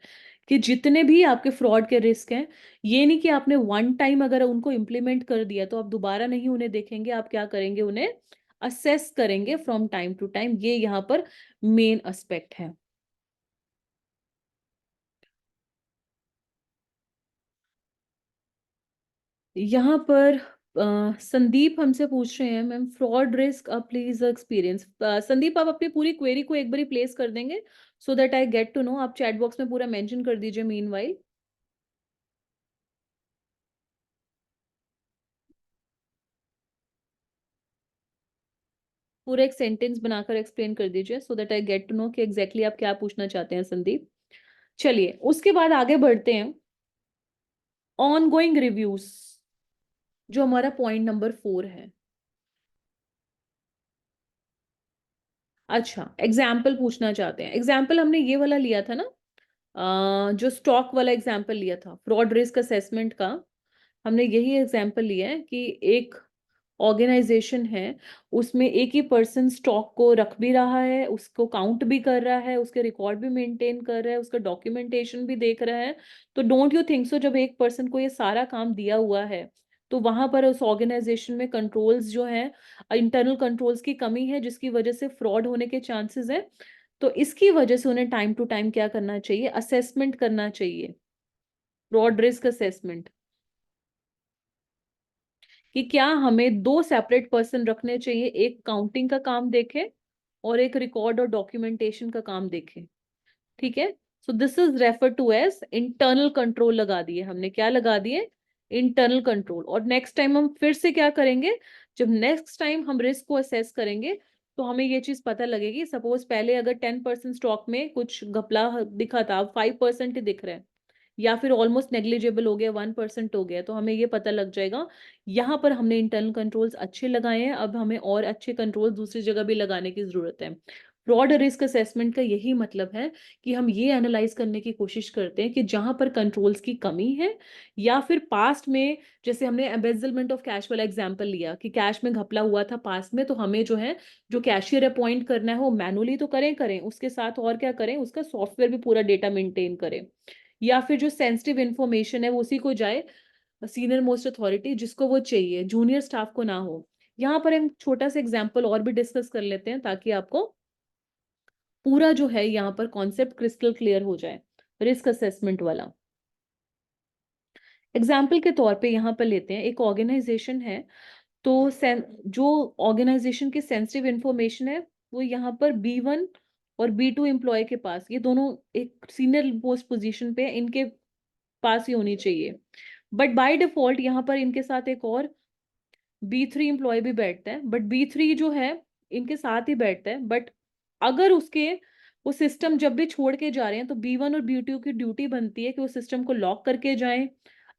कि जितने भी आपके फ्रॉड के रिस्क हैं, ये नहीं कि आपने वन टाइम अगर उनको इम्प्लीमेंट कर दिया तो आप दोबारा नहीं उन्हें देखेंगे, आप क्या करेंगे, उन्हें असेस करेंगे फ्रॉम टाइम टू टाइम। ये यहाँ पर मेन एस्पेक्ट है। यहाँ पर संदीप हमसे पूछ रहे हैं, ma'am fraud risk please experience. Sandeep, आप अपनी पूरी क्वेरी को एक बारी प्लेस कर देंगे so that I get to know. आप चैट बॉक्स में पूरा मेंशन कर दीजिए मीनवाइल। पूरा एक सेंटेंस बनाकर एक्सप्लेन कर दीजिए so that I get to know कि एग्जैक्टली आप क्या पूछना चाहते हैं संदीप। चलिए उसके बाद आगे बढ़ते हैं। ऑन गोइंग रिव्यूज, जो हमारा पॉइंट नंबर 4 है। अच्छा, एग्जाम्पल पूछना चाहते हैं। एग्जाम्पल हमने ये वाला लिया था ना, जो स्टॉक वाला एग्जाम्पल लिया था फ्रॉड रिस्क असेसमेंट का। हमने यही एग्जाम्पल लिया है कि एक ऑर्गेनाइजेशन है, उसमें एक ही पर्सन स्टॉक को रख भी रहा है, उसको काउंट भी कर रहा है, उसके रिकॉर्ड भी मेंटेन कर रहा है, उसका डॉक्यूमेंटेशन भी देख रहा है। तो डोंट यू थिंक सो, जब एक पर्सन को ये सारा काम दिया हुआ है तो वहां पर उस ऑर्गेनाइजेशन में कंट्रोल्स जो है, इंटरनल कंट्रोल्स की कमी है, जिसकी वजह से फ्रॉड होने के चांसेस है। तो इसकी वजह से उन्हें टाइम टू टाइम क्या करना चाहिए, असेसमेंट करना चाहिए, फ्रॉड रिस्क असेसमेंट। कि क्या हमें दो सेपरेट पर्सन रखने चाहिए, एक काउंटिंग का काम देखे और एक रिकॉर्ड और डॉक्यूमेंटेशन का काम देखे। ठीक है, so this is refer to as internal control. लगा दिए हमने, क्या लगा दिए, इंटरनल कंट्रोल। और नेक्स्ट टाइम हम फिर से क्या करेंगे, जब नेक्स्ट टाइम हम रिस्क को असेस करेंगे तो हमें ये चीज पता लगेगी। सपोज पहले अगर 10% स्टॉक में कुछ घपला दिखा था, 5% ही दिख रहा है, या फिर ऑलमोस्ट नेग्लिजिबल हो गया, 1% हो गया, तो हमें ये पता लग जाएगा यहाँ पर हमने इंटरनल कंट्रोल्स अच्छे लगाए हैं, अब हमें और अच्छे कंट्रोल दूसरी जगह भी लगाने की जरूरत है। फ्रॉड रिस्क असेसमेंट का यही मतलब है कि हम ये एनालाइज करने की कोशिश करते हैं कि जहां पर कंट्रोल्स की कमी है, या फिर पास्ट में, जैसे हमने एम्बेजलमेंट ऑफ कैश वाला एग्जांपल लिया कि कैश में घपला हुआ था पास्ट में, तो हमें जो है, जो कैशियर अपॉइंट करना है वो मैनुअली तो करें करें, उसके साथ और क्या करें, उसका सॉफ्टवेयर भी पूरा डेटा मेंटेन करें। या फिर जो सेंसिटिव इंफॉर्मेशन है वो उसी को जाए, सीनियर मोस्ट अथॉरिटी जिसको वो चाहिए, जूनियर स्टाफ को ना हो। यहाँ पर हम छोटा सा एग्जांपल और भी डिस्कस कर लेते हैं ताकि आपको पूरा जो है यहाँ पर कॉन्सेप्ट क्रिस्टल क्लियर हो जाए, रिस्क असेसमेंट वाला। एग्जाम्पल के तौर पे यहाँ पर लेते हैं, एक ऑर्गेनाइजेशन है, तो जो ऑर्गेनाइजेशन की सेंसिटिव इंफॉर्मेशन है वो यहाँ पर B1 और B2 एम्प्लॉय के पास, ये दोनों एक सीनियर पोस्ट पोजीशन पे, इनके पास ही होनी चाहिए। बट बाय डिफॉल्ट यहाँ पर इनके साथ एक और B3 एम्प्लॉय भी बैठता है, बट B3 जो है इनके साथ ही बैठता है। बट अगर उसके वो सिस्टम जब भी छोड़ के जा रहे हैं तो B1 और B2 की ड्यूटी बनती है कि वो सिस्टम को लॉक करके जाएं।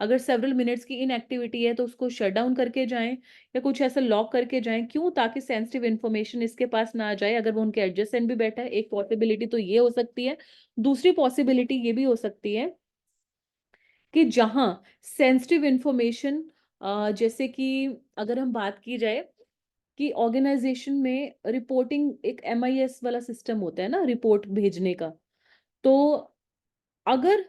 अगर सेवरल मिनट्स की इनएक्टिविटी है तो उसको शट डाउन करके जाएं, या कुछ ऐसा लॉक करके जाएं। क्यों? ताकि सेंसिटिव इन्फॉर्मेशन इसके पास ना आ जाए। अगर वो उनके एडजेसेंट भी बैठा है, एक पॉसिबिलिटी तो ये हो सकती है। दूसरी पॉसिबिलिटी ये भी हो सकती है कि जहां सेंसिटिव इंफॉर्मेशन, जैसे कि अगर हम बात की जाए कि ऑर्गेनाइजेशन में रिपोर्टिंग, एक MIS वाला सिस्टम होता है ना रिपोर्ट भेजने का। तो अगर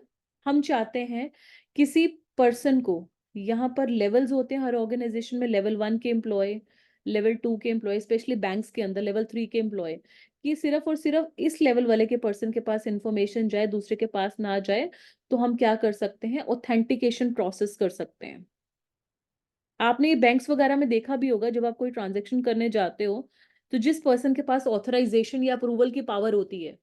हम चाहते हैं किसी पर्सन को, यहाँ पर लेवल्स होते हैं हर ऑर्गेनाइजेशन में, लेवल 1 के एम्प्लॉय, लेवल 2 के एम्प्लॉय, स्पेशली बैंक्स के अंदर लेवल 3 के एम्प्लॉय, कि सिर्फ और सिर्फ इस लेवल वाले के पर्सन के पास इंफॉर्मेशन जाए, दूसरे के पास ना जाए, तो हम क्या कर सकते हैं, ऑथेंटिकेशन प्रोसेस कर सकते हैं। आपने ये बैंक्स वगैरह में देखा भी होगा, जब आप कोई ट्रांजेक्शन करने जाते हो तो जिस पर्सन के पास ऑथराइजेशन या अप्रूवल की पावर होती है,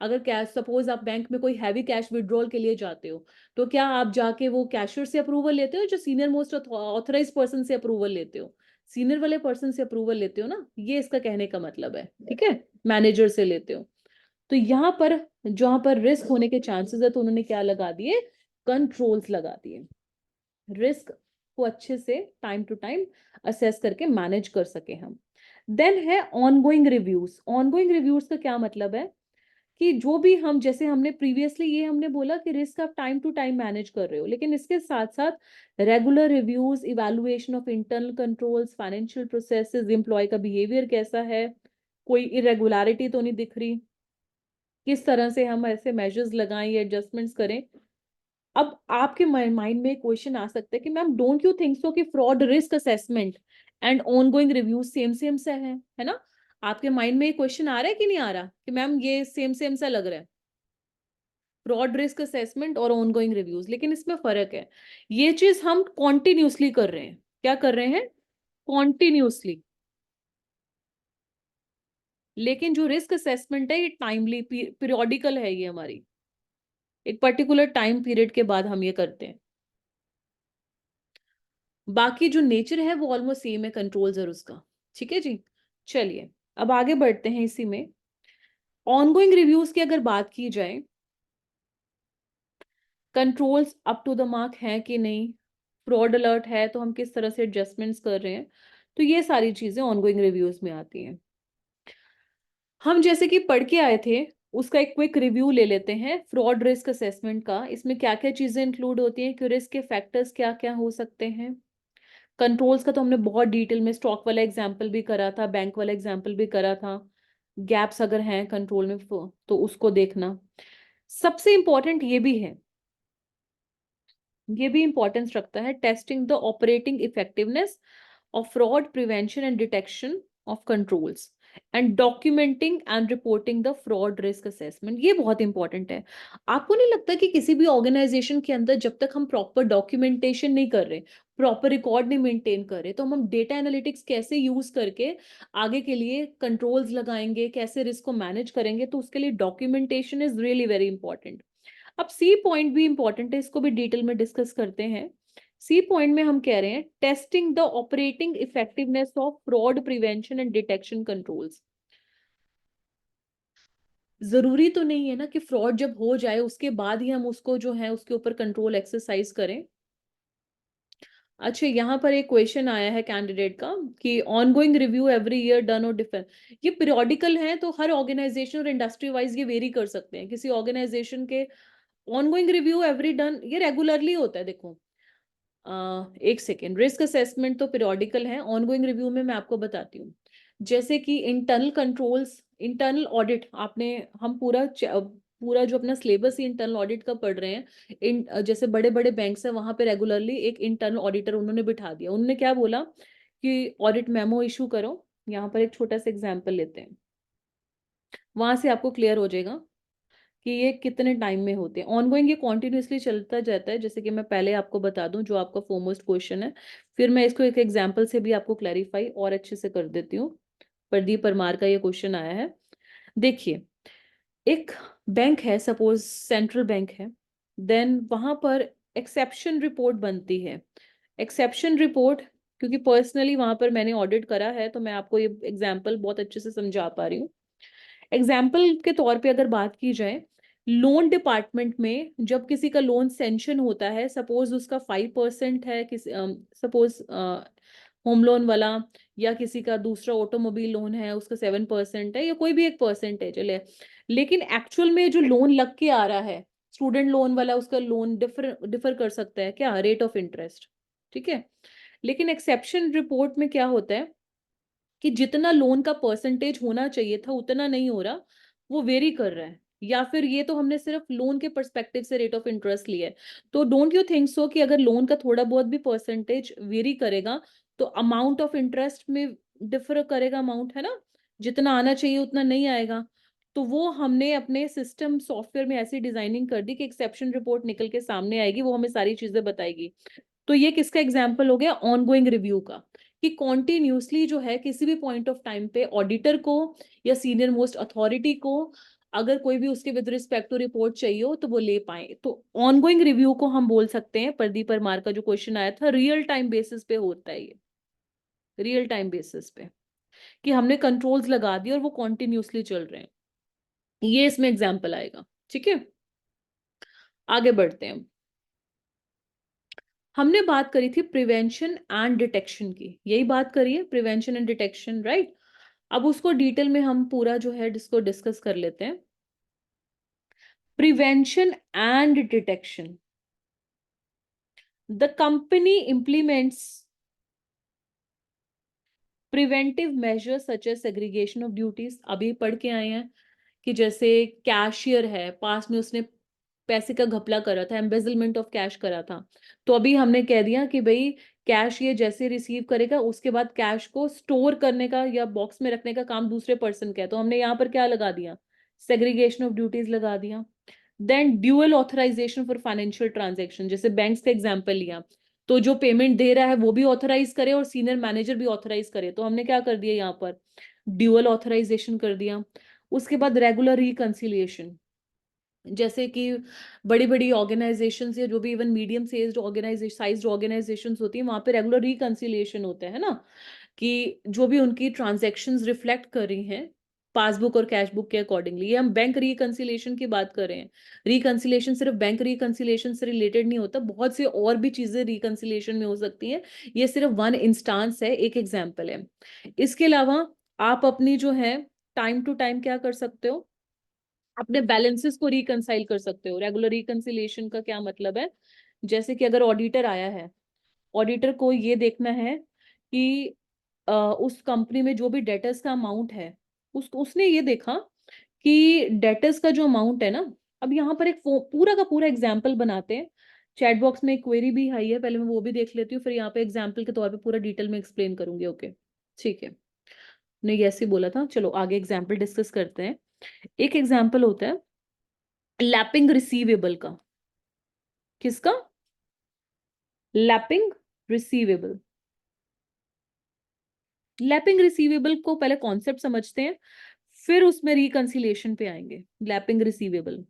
अगर कैश, सपोज आप बैंक में कोई हैवी कैश विड्रॉल के लिए जाते हो, तो क्या आप जाके वो कैशियर से अप्रूवल लेते हो, जो सीनियर मोस्ट ऑथराइज पर्सन से अप्रूवल लेते हो? सीनियर वाले पर्सन से अप्रूवल लेते हो ना, ये इसका कहने का मतलब है। ठीक है, मैनेजर से लेते हो। तो यहाँ पर जहां पर रिस्क होने के चांसेस है, तो उन्होंने क्या लगा दिए, कंट्रोल्स लगा दिए, रिस्क को अच्छे से टाइम टू टाइम असेस करके मैनेज कर सके हम। देन है ऑनगोइंग रिव्यूज। ऑनगोइंग रिव्यूज का क्या मतलब है कि जो भी हम, जैसे हमने प्रीवियसली ये हमने बोला कि रिस्क आप टाइम टू टाइम मैनेज कर रहे हो, लेकिन इसके साथ साथ regular reviews, evaluation of internal controls, financial processes, employee का बिहेवियर कैसा है, कोई इरेगुलरिटी तो नहीं दिख रही, किस तरह से हम ऐसे मेजर्स लगाएं या एडजस्टमेंट्स करें। अब आपके माइंड में क्वेश्चन आ सकता है कि ma'am don't you think so कि fraud risk assessment and ongoing review same same सा है ना? आपके माइंड में ये क्वेश्चन आ रहा है कि नहीं आ रहा कि मैम ये सेम सेम सा लग रहा है, फ्रॉड रिस्क असेसमेंट और ऑनगोइंग रिव्यूज? लेकिन इसमें फर्क है, ये चीज हम कॉन्टिन्यूसली कर रहे हैं। क्या कर रहे हैं? कॉन्टिन्यूसली। लेकिन जो रिस्क असेसमेंट है ये टाइमली पीरियोडिकल है, ये हमारी एक पर्टिकुलर टाइम पीरियड के बाद हम ये करते हैं। बाकी जो नेचर है वो ऑलमोस्ट सेम है कंट्रोल्स और उसका। ठीक है जी, चलिए अब आगे बढ़ते हैं इसी में। ऑनगोइंग रिव्यूज की अगर बात की जाए, controls up to the mark है कि नहीं, फ्रॉड अलर्ट है तो हम किस तरह से एडजस्टमेंट्स कर रहे हैं, तो ये सारी चीजें ऑनगोइंग रिव्यूज में आती हैं। हम जैसे कि पढ़ के आए थे उसका एक क्विक रिव्यू ले लेते हैं फ्रॉड रिस्क असेसमेंट का। इसमें क्या क्या चीजें इंक्लूड होती हैं, कि रिस्क के फैक्टर्स क्या क्या हो सकते हैं। कंट्रोल्स का तो हमने बहुत डिटेल में स्टॉक वाला एग्जाम्पल भी करा था, बैंक वाला एग्जाम्पल भी करा था। गैप्स अगर हैं कंट्रोल में तो उसको देखना। सबसे इंपॉर्टेंट ये भी इंपॉर्टेंस रखता है, testing the operating effectiveness of fraud prevention and detection of controls and documenting and reporting the fraud risk assessment. ये बहुत इंपॉर्टेंट है। आपको नहीं लगता कि किसी भी ऑर्गेनाइजेशन के अंदर जब तक हम प्रॉपर डॉक्यूमेंटेशन नहीं कर रहे, प्रॉपर रिकॉर्ड नहीं मेंटेन कर रहे, तो हम डेटा एनालिटिक्स कैसे यूज करके आगे के लिए कंट्रोल्स लगाएंगे, कैसे रिस्क को मैनेज करेंगे? तो उसके लिए documentation is really very important. अब सी पॉइंट भी इंपॉर्टेंट है, इसको भी डिटेल में डिस्कस करते हैं। सी पॉइंट में हम कह रहे हैं testing the operating effectiveness of fraud prevention and detection controls. जरूरी तो नहीं है ना कि फ्रॉड जब हो जाए उसके बाद ही हम उसको जो है उसके ऊपर कंट्रोल एक्सरसाइज करें। अच्छा, यहाँ पर एक क्वेश्चन आया है कैंडिडेट का कि ongoing review every year done और डिफरेंट। ये पीरियोडिकल है तो हर ऑर्गेनाइजेशन और इंडस्ट्री वाइज ये वेरी कर सकते हैं। किसी ऑर्गेनाइजेशन के ऑनगोइंग रिव्यू एवरी डन ये रेगुलरली होता है। देखो एक सेकेंड, रिस्क असेसमेंट तो पीरियोडिकल है, ऑनगोइंग रिव्यू में मैं आपको बताती हूँ। जैसे कि इंटरनल कंट्रोल्स, इंटरनल ऑडिट, आपने हम पूरा जो अपना सिलेबस ही इंटरनल ऑडिट का पढ़ रहे हैं। जैसे बड़े बड़े बैंक्स है वहां पे रेगुलरली एक इंटरनल ऑडिटर उन्होंने बिठा दिया। उन्होंने क्या बोला कि ऑडिट मेमो इशू करो। यहाँ पर एक छोटा सा एग्जाम्पल लेते हैं, वहां से आपको क्लियर हो जाएगा कि ये कितने टाइम में होते हैं। ऑनगोइंग ये कॉन्टिन्यूसली चलता जाता है, जैसे कि मैं पहले आपको बता दूं जो आपका फोरमोस्ट क्वेश्चन है, फिर मैं इसको एक एग्जांपल से भी आपको क्लैरिफाई और अच्छे से कर देती हूँ। प्रदीप परमार का ये क्वेश्चन आया है। देखिए, एक बैंक है, सपोज सेंट्रल बैंक है, देन वहां पर एक्सेप्शन रिपोर्ट बनती है। एक्सेप्शन रिपोर्ट, क्योंकि पर्सनली वहां पर मैंने ऑडिट करा है तो मैं आपको ये एग्जाम्पल बहुत अच्छे से समझा पा रही हूँ। एग्जाम्पल के तौर पे अगर बात की जाए, लोन डिपार्टमेंट में जब किसी का लोन सेंशन होता है, सपोज उसका 5% है, किसी सपोज होम लोन वाला, या किसी का दूसरा ऑटोमोबाइल लोन है उसका 7% है, या कोई भी एक परसेंट है चले, लेकिन एक्चुअल में जो लोन लग के आ रहा है स्टूडेंट लोन वाला, उसका लोन डिफर डिफर कर सकता है क्या, रेट ऑफ इंटरेस्ट। ठीक है, लेकिन एक्सेप्शन रिपोर्ट में क्या होता है कि जितना लोन का परसेंटेज होना चाहिए था उतना नहीं हो रहा, वो वेरी कर रहा है, या फिर ये तो हमने सिर्फ लोन के पर्सपेक्टिव से रेट ऑफ इंटरेस्ट लिया है। तो डोंट यू थिंक सो कि अगर लोन का थोड़ा बहुत भी परसेंटेज वेरी करेगा तो अमाउंट ऑफ इंटरेस्ट में डिफर करेगा, अमाउंट है ना, जितना आना चाहिए उतना नहीं आएगा। तो वो हमने अपने सिस्टम सॉफ्टवेयर में ऐसी डिजाइनिंग कर दी कि एक्सेप्शन रिपोर्ट निकल के सामने आएगी, वो हमें सारी चीजें बताएगी। तो ये किसका एग्जाम्पल हो गया, ऑनगोइंग रिव्यू का, कि कॉन्टिन्यूसली जो है किसी भी पॉइंट ऑफ टाइम पे ऑडिटर को या सीनियर मोस्ट अथॉरिटी को अगर कोई भी उसके विद रिस्पेक्ट टू रिपोर्ट चाहिए हो तो वो ले पाए। तो ऑनगोइंग रिव्यू को हम बोल सकते हैं, प्रदीप परमार का जो क्वेश्चन आया था, रियल टाइम बेसिस पे होता है ये, रियल टाइम बेसिस पे, कि हमने कंट्रोल्स लगा दिए और वो कॉन्टिन्यूसली चल रहे हैं। ये इसमें एग्जाम्पल आएगा। ठीक है, आगे बढ़ते हैं। हमने बात करी थी प्रिवेंशन एंड डिटेक्शन की, यही बात करी है, प्रिवेंशन एंड डिटेक्शन, राइट। अब उसको डिटेल में हम पूरा जो है जिसको डिस्कस कर लेते हैं। Prevention and detection, the company implements preventive measures such as segregation of duties. अभी पढ़ के आए हैं कि जैसे कैशियर है, पास में उसने पैसे का घपला करा था, एम्बेजलमेंट ऑफ कैश करा था, तो अभी हमने कह दिया कि भाई कैश ये जैसे रिसीव करेगा उसके बाद कैश को स्टोर करने का या बॉक्स में रखने का काम दूसरे पर्सन का है, तो हमने यहाँ पर क्या लगा दिया, सेग्रीगेशन ऑफ ड्यूटीज लगा दिया। Then dual authorisation for financial transaction, जैसे बैंक्स का एग्जांपल लिया, तो जो पेमेंट दे रहा है वो भी ऑथराइज करे और सीनियर मैनेजर भी ऑथराइज करे, तो हमने क्या कर दिया यहाँ पर, ड्यूअल ऑथराइजेशन कर दिया। उसके बाद रेगुलर रिकंसिलिएशन, जैसे कि बड़ी बड़ी ऑर्गेनाइजेशंस या जो भी इवन मीडियम साइज्ड ऑर्गेनाइजेशंस होती हैं, वहां पे रेगुलर रिकंसिलिएशन होता है ना, कि जो भी उनकी ट्रांजैक्शंस रिफ्लेक्ट कर रही हैं पासबुक और कैश बुक के अकॉर्डिंगली। ये हम बैंक रिकंसिलिएशन की बात कर रहे हैं। रिकंसिलिएशन सिर्फ बैंक रिकंसिलिएशन से रिलेटेड नहीं होता, बहुत सी और भी चीजें रिकंसिलिएशन में हो सकती हैं। ये सिर्फ वन इंस्टांस है, एक एग्जाम्पल है। इसके अलावा आप अपनी जो है टाइम टू टाइम क्या कर सकते हो, अपने बैलेंसेस को रिकंसाइल कर सकते हो। रेगुलर रिकंसिलिएशन का क्या मतलब है, जैसे कि अगर ऑडिटर आया है, ऑडिटर को ये देखना है कि उस कंपनी में जो भी डेटर्स का अमाउंट है, उसने ये देखा कि डेटर्स का जो अमाउंट है ना, अब यहाँ पर एक पूरा का पूरा एग्जाम्पल बनाते हैं। चैट बॉक्स में एक क्वेरी भी आई है, पहले मैं वो भी देख लेती हूँ, फिर यहाँ पे एग्जाम्पल के तौर पे पूरा डिटेल में एक्सप्लेन करूंगी। ओके, ठीक है, ने ऐसे ही बोला था। चलो आगे एग्जाम्पल डिस्कस करते हैं। एक एग्जाम्पल होता है लैपिंग रिसीवेबल का। किसका? Lapping receivable. लैपिंग रिसीवेबल को पहले कॉन्सेप्ट समझते हैं, फिर उसमें रिकंसिलिएशन पे आएंगे। लैपिंग रिसीवेबल,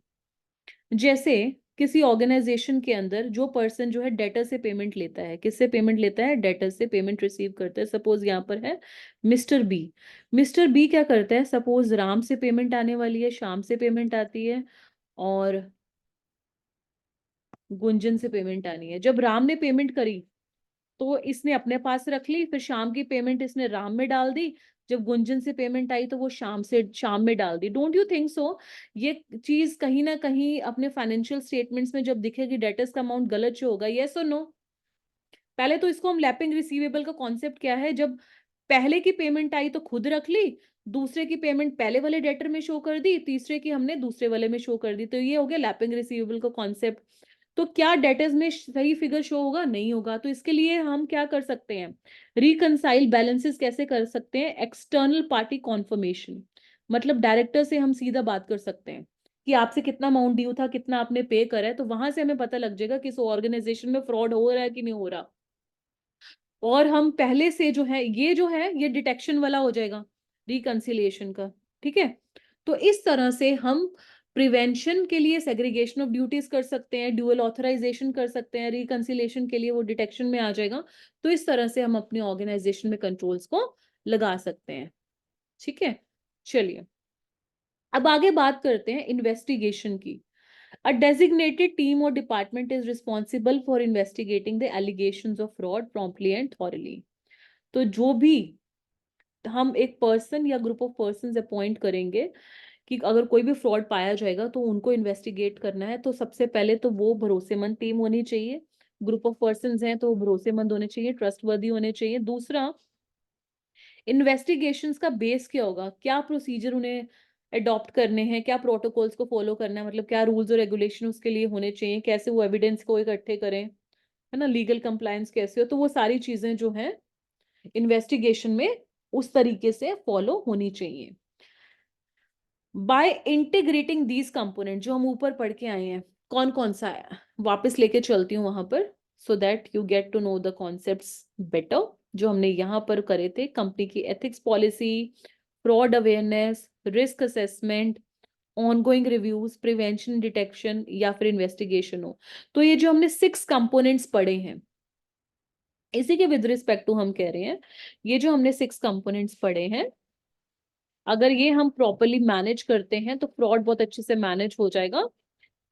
जैसे किसी ऑर्गेनाइजेशन के अंदर जो पर्सन जो है डेटर से पेमेंट लेता है, किससे पेमेंट लेता है? डेटर से पेमेंट रिसीव करता है। सपोज यहाँ पर है मिस्टर बी। मिस्टर बी क्या करता है, सपोज राम से पेमेंट आने वाली है, शाम से पेमेंट आती है और गुंजन से पेमेंट आनी है। जब राम ने पेमेंट करी तो इसने अपने पास रख ली, फिर शाम की पेमेंट इसने राम में डाल दी, जब गुंजन से पेमेंट आई तो वो शाम में डाल दी। डोंट यू थिंक सो ये चीज कहीं ना कहीं अपने फाइनेंशियल स्टेटमेंट्स में जब दिखेगी डेटर्स का अमाउंट गलत शो होगा? यस और नो? पहले तो इसको हम लैपिंग रिसीवेबल का कॉन्सेप्ट क्या है, जब पहले की पेमेंट आई तो खुद रख ली, दूसरे की पेमेंट पहले वाले डेटर में शो कर दी, तीसरे की हमने दूसरे वाले में शो कर दी, तो ये हो गया लैपिंग रिसीवेबल का कॉन्सेप्ट। तो क्या डेटर्स में सही फिगर शो होगा? नहीं होगा। तो इसके लिए हम क्या कर सकते हैं, रिकंसाइल बैलेंसेस कैसे कर सकते हैं? एक्सटर्नल पार्टी कॉन्फर्मेशन, मतलब डायरेक्टर से हम सीधा बात कर सकते हैं कि आपसे कितना अमाउंट ड्यू था, कितना आपने पे करा है, तो वहां से हमें पता लग जाएगा कि इस ऑर्गेनाइजेशन में फ्रॉड हो रहा है कि नहीं हो रहा। और हम पहले से जो है ये डिटेक्शन वाला हो जाएगा रिकंसिलिएशन का। ठीक है, तो इस तरह से हम प्रिवेंशन के लिए सेग्रीगेशन ऑफ ड्यूटीज कर सकते हैं, ड्यूअल ऑथराइजेशन कर सकते हैं, रिकंसिलिएशन के लिए वो डिटेक्शन में आ जाएगा। तो इस तरह से हम अपने ऑर्गेनाइजेशन में कंट्रोल्स को लगा सकते हैं। ठीक है, चलिए अब आगे बात करते हैं इन्वेस्टिगेशन की। A designated team or department is responsible for investigating the allegations of fraud promptly and thoroughly. तो जो भी हम एक पर्सन या ग्रुप ऑफ पर्सन अपॉइंट करेंगे कि अगर कोई भी फ्रॉड पाया जाएगा तो उनको इन्वेस्टिगेट करना है, तो सबसे पहले तो वो भरोसेमंद टीम होनी चाहिए। ग्रुप ऑफ पर्सन हैं तो वो भरोसेमंद होने चाहिए, ट्रस्टवर्दी होने चाहिए। दूसरा, इन्वेस्टिगेशंस का बेस क्या होगा, क्या प्रोसीजर उन्हें अडॉप्ट करने हैं, क्या प्रोटोकॉल्स को फॉलो करना है, मतलब क्या रूल्स और रेगुलेशन उसके लिए होने चाहिए, कैसे वो एविडेंस को इकट्ठे करें, है ना, लीगल कंप्लायंस कैसे हो, तो वो सारी चीजें जो हैं इन्वेस्टिगेशन में उस तरीके से फॉलो होनी चाहिए। बाय इंटीग्रेटिंग दीज कंपोनेंट, जो हम ऊपर पढ़ के आए हैं, कौन कौन सा है, वापस लेके चलती हूँ वहां पर, so that you get to know the concepts better, जो हमने यहाँ पर करे थे। कंपनी की ethics policy, fraud awareness, risk assessment, ongoing reviews, prevention, detection या फिर इन्वेस्टिगेशन हो। तो ये जो हमने 6 कंपोनेंट्स पढ़े हैं, इसी के विद रिस्पेक्ट टू हम कह रहे हैं, ये जो हमने 6 कंपोनेंट्स पढ़े हैं, अगर ये हम प्रॉपरली मैनेज करते हैं तो फ्रॉड बहुत अच्छे से मैनेज हो जाएगा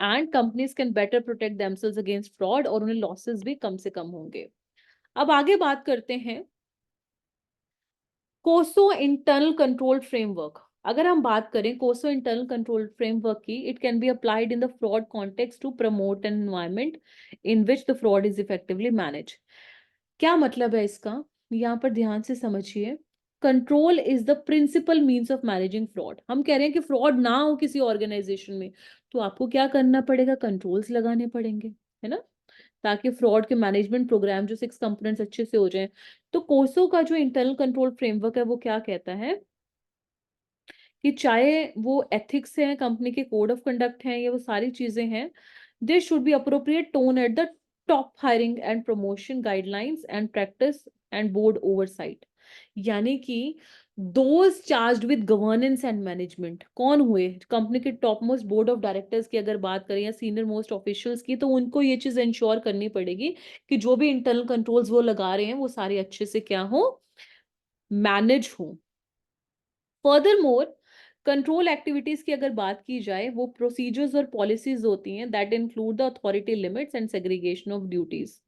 and companies can better protect themselves against fraud, और उन्हें लॉसेस भी कम से कम होंगे। अब आगे बात करते हैं कोसो इंटरनल कंट्रोल फ्रेमवर्क। अगर हम बात करें कोसो इंटरनल कंट्रोल फ्रेमवर्क की, it can be applied in the fraud context to promote an environment in which the fraud is effectively manage. क्या मतलब है इसका, यहाँ पर ध्यान से समझिए। Control is the principal means of managing fraud. हम कह रहे हैं कि फ्रॉड ना हो किसी ऑर्गेनाइजेशन में, तो आपको क्या करना पड़ेगा, कंट्रोल्स लगाने पड़ेंगे, है ना, ताकि फ्रॉड के मैनेजमेंट प्रोग्राम जो 6 कंपोनेंट्स अच्छे से हो जाएं। तो कोसो का जो इंटरनल कंट्रोल फ्रेमवर्क है वो क्या कहता है कि चाहे वो एथिक्स है, कंपनी के कोड ऑफ कंडक्ट हैं, या वो सारी चीजें हैं, there should be appropriate tone at the top, hiring and promotion guidelines and practice and board oversight. यानी कि those charged with governance and management कौन हुए, कंपनी के top most board of directors की अगर बात करें या सीनियर मोस्ट ऑफिशियल्स की, तो उनको ये चीज इंश्योर करनी पड़ेगी कि जो भी इंटरनल कंट्रोल्स वो लगा रहे हैं वो सारे अच्छे से क्या हो, मैनेज हो। फर्दर मोर, कंट्रोल एक्टिविटीज की अगर बात की जाए, वो प्रोसीजर्स और पॉलिसीज होती हैं that include the authority limits and segregation of duties.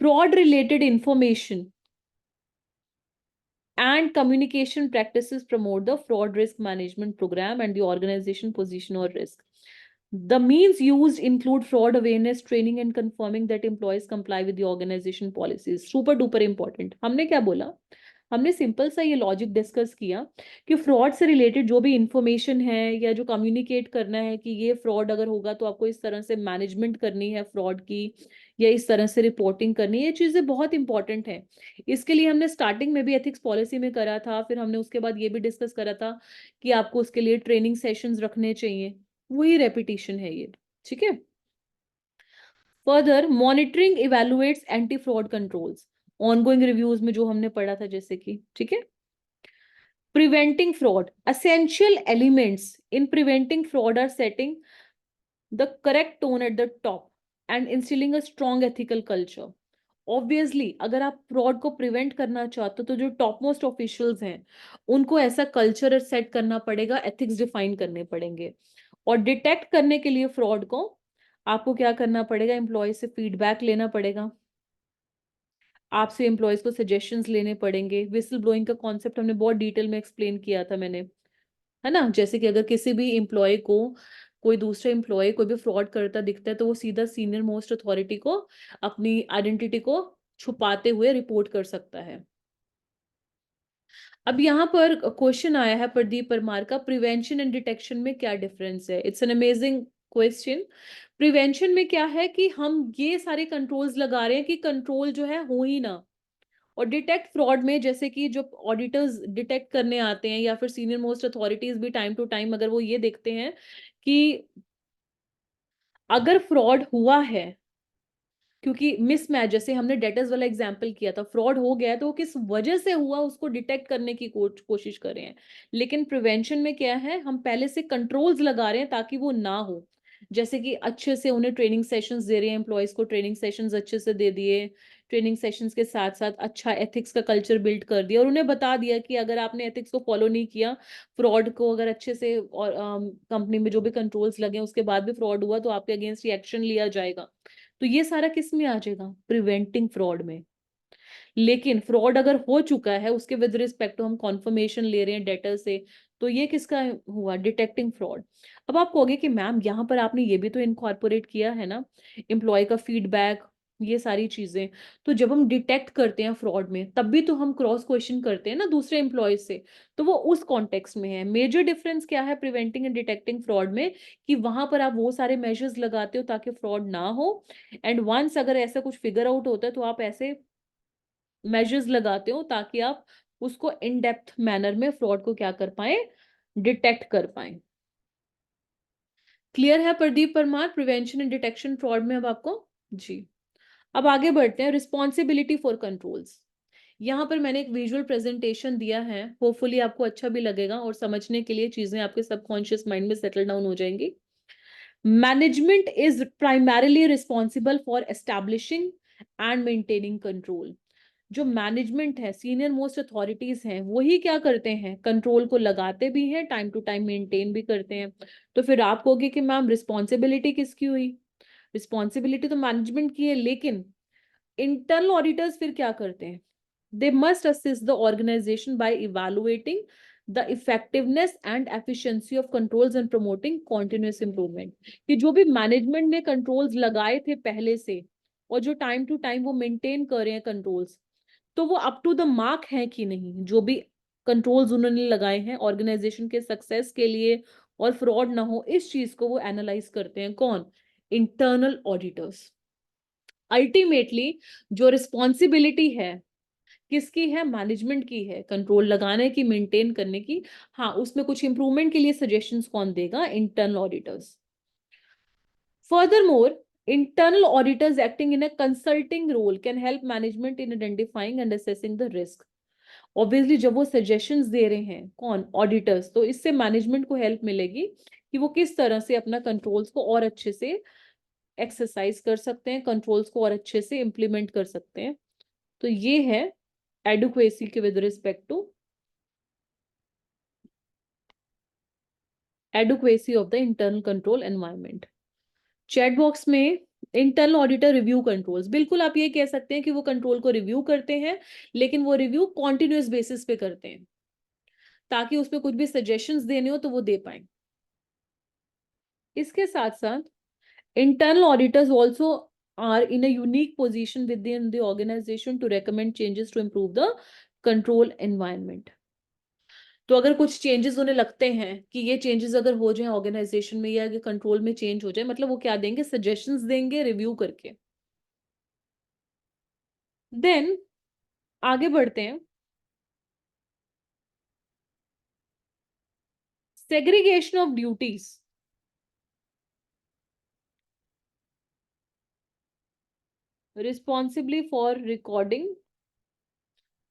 Fraud related information and communication practices promote the fraud risk management program and the organization position or risk. The means used include fraud awareness training and confirming that employees comply with the organization policies. Super duper important. हमने क्या बोला, हमने simple सा ये logic discuss किया कि fraud से related जो भी इंफॉर्मेशन है या जो कम्युनिकेट करना है कि ये फ्रॉड अगर होगा तो आपको इस तरह से मैनेजमेंट करनी है फ्रॉड की, या इस तरह से रिपोर्टिंग करनी है, ये चीजें बहुत इंपॉर्टेंट है। इसके लिए हमने स्टार्टिंग में भी एथिक्स पॉलिसी में करा था, फिर हमने उसके बाद ये भी डिस्कस करा था कि आपको उसके लिए ट्रेनिंग सेशंस रखने चाहिए, वही रेपिटेशन है ये, ठीक है। Further, monitoring evaluates anti fraud controls, ongoing reviews में जो हमने पढ़ा था जैसे कि, ठीक है। Preventing fraud, essential elements in preventing fraud are setting the correct tone at the top and instilling a strong ethical culture. Obviously अगर आप फ्रॉड को प्रिवेंट करना चाहते हो तो जो टॉप मोस्ट ऑफिशियल्स हैं उनको ऐसा कल्चर सेट करना पड़ेगा, एथिक्स डिफाइन करने पड़ेंगे, और डिटेक्ट करने के लिए फ्रॉड को आपको क्या करना पड़ेगा, एम्प्लॉय से फीडबैक लेना पड़ेगा, आपसे एम्प्लॉयज को सजेशंस लेने पड़ेंगे। विसल ब्लोइंग का कॉन्सेप्ट हमने बहुत डिटेल में एक्सप्लेन किया था मैंने, है ना, जैसे कि अगर किसी भी एम्प्लॉय को कोई दूसरा एम्प्लॉय कोई भी फ्रॉड करता दिखता है तो वो सीधा सीनियर मोस्ट अथॉरिटी को अपनी आइडेंटिटी को छुपाते हुए रिपोर्ट कर सकता है। अब यहाँ पर क्वेश्चन आया है प्रदीप परमार का, प्रिवेंशन एंड डिटेक्शन में क्या डिफरेंस है। It's an amazing question. Prevention में क्या है कि हम ये सारे कंट्रोल्स लगा रहे हैं कि कंट्रोल जो है हो ही ना, और डिटेक्ट फ्रॉड में जैसे कि जो ऑडिटर्स डिटेक्ट करने आते हैं या फिर सीनियर मोस्ट अथॉरिटीज भी टाइम टू टाइम अगर वो ये देखते हैं कि अगर फ्रॉड हुआ है, क्योंकि मिसमैच, जैसे हमने डेटर्स वाला एग्जांपल किया था, फ्रॉड हो गया है तो वो किस वजह से हुआ उसको डिटेक्ट करने की कोशिश कर रहे हैं। लेकिन प्रिवेंशन में क्या है, हम पहले से कंट्रोल्स लगा रहे हैं ताकि वो ना हो, जैसे कि अच्छे से उन्हें ट्रेनिंग सेशंस दे रहे हैं, एम्प्लॉयज को ट्रेनिंग सेशंस अच्छे से दे दिए, ट्रेनिंग सेशंस के साथ साथ अच्छा एथिक्स का कल्चर बिल्ड कर दिया, और उन्हें बता दिया कि अगर आपने एथिक्स को फॉलो नहीं किया, फ्रॉड को अगर अच्छे से, और कंपनी में जो भी कंट्रोल्स लगे उसके बाद भी फ्रॉड हुआ तो आपके अगेंस्ट एक्शन लिया जाएगा। तो ये सारा किस में आ जाएगा, प्रिवेंटिंग फ्रॉड में। लेकिन फ्रॉड अगर हो चुका है उसके विद रिस्पेक्ट टू हम कॉन्फर्मेशन ले रहे हैं डेटर से, तो ये किसका हुआ, डिटेक्टिंग फ्रॉड। अब आप कहोगे कि मैम यहाँ पर आपने ये भी तो इनकॉर्पोरेट किया है ना, एम्प्लॉय का फीडबैक, ये सारी चीजें। तो जब हम डिटेक्ट करते हैं फ्रॉड में तब भी तो हम क्रॉस क्वेश्चन करते हैं ना दूसरे एम्प्लॉय से, तो वो उस कॉन्टेक्स्ट में है। मेजर डिफरेंस क्या है प्रिवेंटिंग एंड डिटेक्टिंग फ्रॉड में, कि वहां पर आप वो सारे मेजर्स लगाते हो ताकि फ्रॉड ना हो, एंड वंस अगर ऐसा कुछ फिगर आउट होता है तो आप ऐसे मेजर्स लगाते हो ताकि आप उसको इन डेप्थ मैनर में फ्रॉड को क्या कर पाए, डिटेक्ट कर पाए। क्लियर है Pradeep Parmar, prevention and detection fraud में अब आपको? जी। अब आगे बढ़ते हैं, रिस्पॉन्सिबिलिटी फॉर कंट्रोल्स। यहाँ पर मैंने एक विजुअल प्रेजेंटेशन दिया है, होपफुली आपको अच्छा भी लगेगा और समझने के लिए चीजें आपके सबकॉन्शियस माइंड में सेटल डाउन हो जाएंगी। Management is primarily responsible for establishing and maintaining control. जो मैनेजमेंट है, सीनियर मोस्ट अथॉरिटीज हैं, वही क्या करते हैं, कंट्रोल को लगाते भी हैं, टाइम टू टाइम मेंटेन भी करते हैं। तो फिर आप कहोगे कि मैम रिस्पॉन्सिबिलिटी किसकी हुई, रिस्पॉन्सिबिलिटी तो मैनेजमेंट की है, लेकिन इंटरनल ऑडिटर्स फिर क्या करते हैं, they must assist the organisation by evaluating the effectiveness and efficiency of controls and promoting continuous improvement. कि जो भी मैनेजमेंट ने कंट्रोल्स लगाए थे पहले से और जो टाइम टू टाइम वो मेंटेन कर रहे हैं कंट्रोल्स, तो वो अप टू द मार्क है कि नहीं, जो भी कंट्रोल्स उन्होंने लगाए हैं ऑर्गेनाइजेशन के सक्सेस के लिए और फ्रॉड ना हो, इस चीज को वो एनालाइज करते हैं। कौन? Internal auditors. अल्टीमेटली जो रिस्पॉन्सिबिलिटी है किसकी है? मैनेजमेंट की है, कंट्रोल लगाने की, मेंटेन करने की। हाँ, उसमें कुछ इंप्रूवमेंट के लिए सजेशंस कौन देगा? Internal auditors. Furthermore, internal auditors acting in a consulting role can help management in identifying and assessing the risk. Obviously, जब वो suggestions दे रहे हैं, कौन? Auditors, तो इससे management को help मिलेगी कि वो किस तरह से अपना controls को और अच्छे से exercise कर सकते हैं, controls को और अच्छे से implement कर सकते हैं। तो ये है adequacy के with respect to adequacy of the internal control environment. Chat box में इंटरनल ऑडिटर रिव्यू कंट्रोल्स, बिल्कुल आप ये कह सकते हैं कि वो कंट्रोल को रिव्यू करते हैं, लेकिन वो रिव्यू कॉन्टिन्यूअस बेसिस पे करते हैं ताकि उसमें कुछ भी सजेशंस देने हो तो वो दे पाए। इसके साथ साथ internal auditors also are in a unique position within the organisation to recommend changes to improve the control environment. तो अगर कुछ चेंजेस उन्हें लगते हैं कि ये चेंजेस अगर हो जाए ऑर्गेनाइजेशन में या कंट्रोल में चेंज हो जाए, मतलब वो क्या देंगे? सजेशंस देंगे रिव्यू करके। देन आगे बढ़ते हैं। Segregation of duties. Responsibly for recording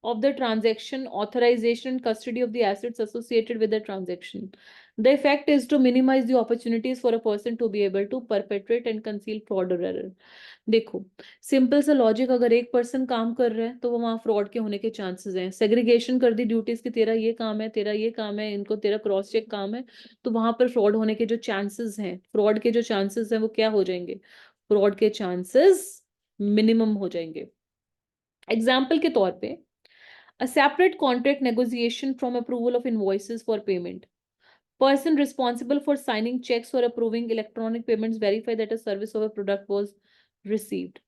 of the transaction, authorization, custody of the assets associated with the transaction. The effect is to minimize the opportunities for a person to be able to perpetrate and conceal fraud or error. देखो, simple सा logic, अगर एक person काम कर रहा है तो वो वहां फ्रॉड के होने के चांसेस हैं। सेग्रीगेशन कर दी ड्यूटीज की, तेरा ये काम है, तेरा ये काम है, इनको तेरा क्रॉस चेक काम है, तो वहां पर फ्रॉड होने के जो चांसेस हैं, फ्रॉड के जो चांसेस हैं वो क्या हो जाएंगे? फ्रॉड के चांसेस मिनिमम हो जाएंगे। एग्जाम्पल के तौर पे, a separate contract negotiation from approval of invoices for payment. Person responsible for signing checks or approving electronic payments verify that a service or a product was received.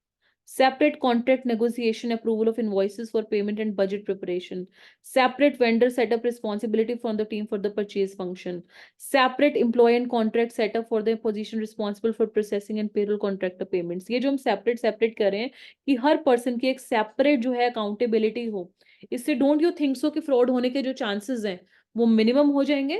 Separate contract negotiation, approval of invoices for payment and budget preparation. Separate vendor setup responsibility from the team for the purchase function. Separate employee and contract setup for the position responsible for processing and payroll contractor payments. ये जो हम separate कर रहे हैं कि हर person की एक separate जो है accountability हो, इससे डोंट यू थिंक सो कि फ्रॉड होने के जो चांसेस हैं वो मिनिमम हो जाएंगे।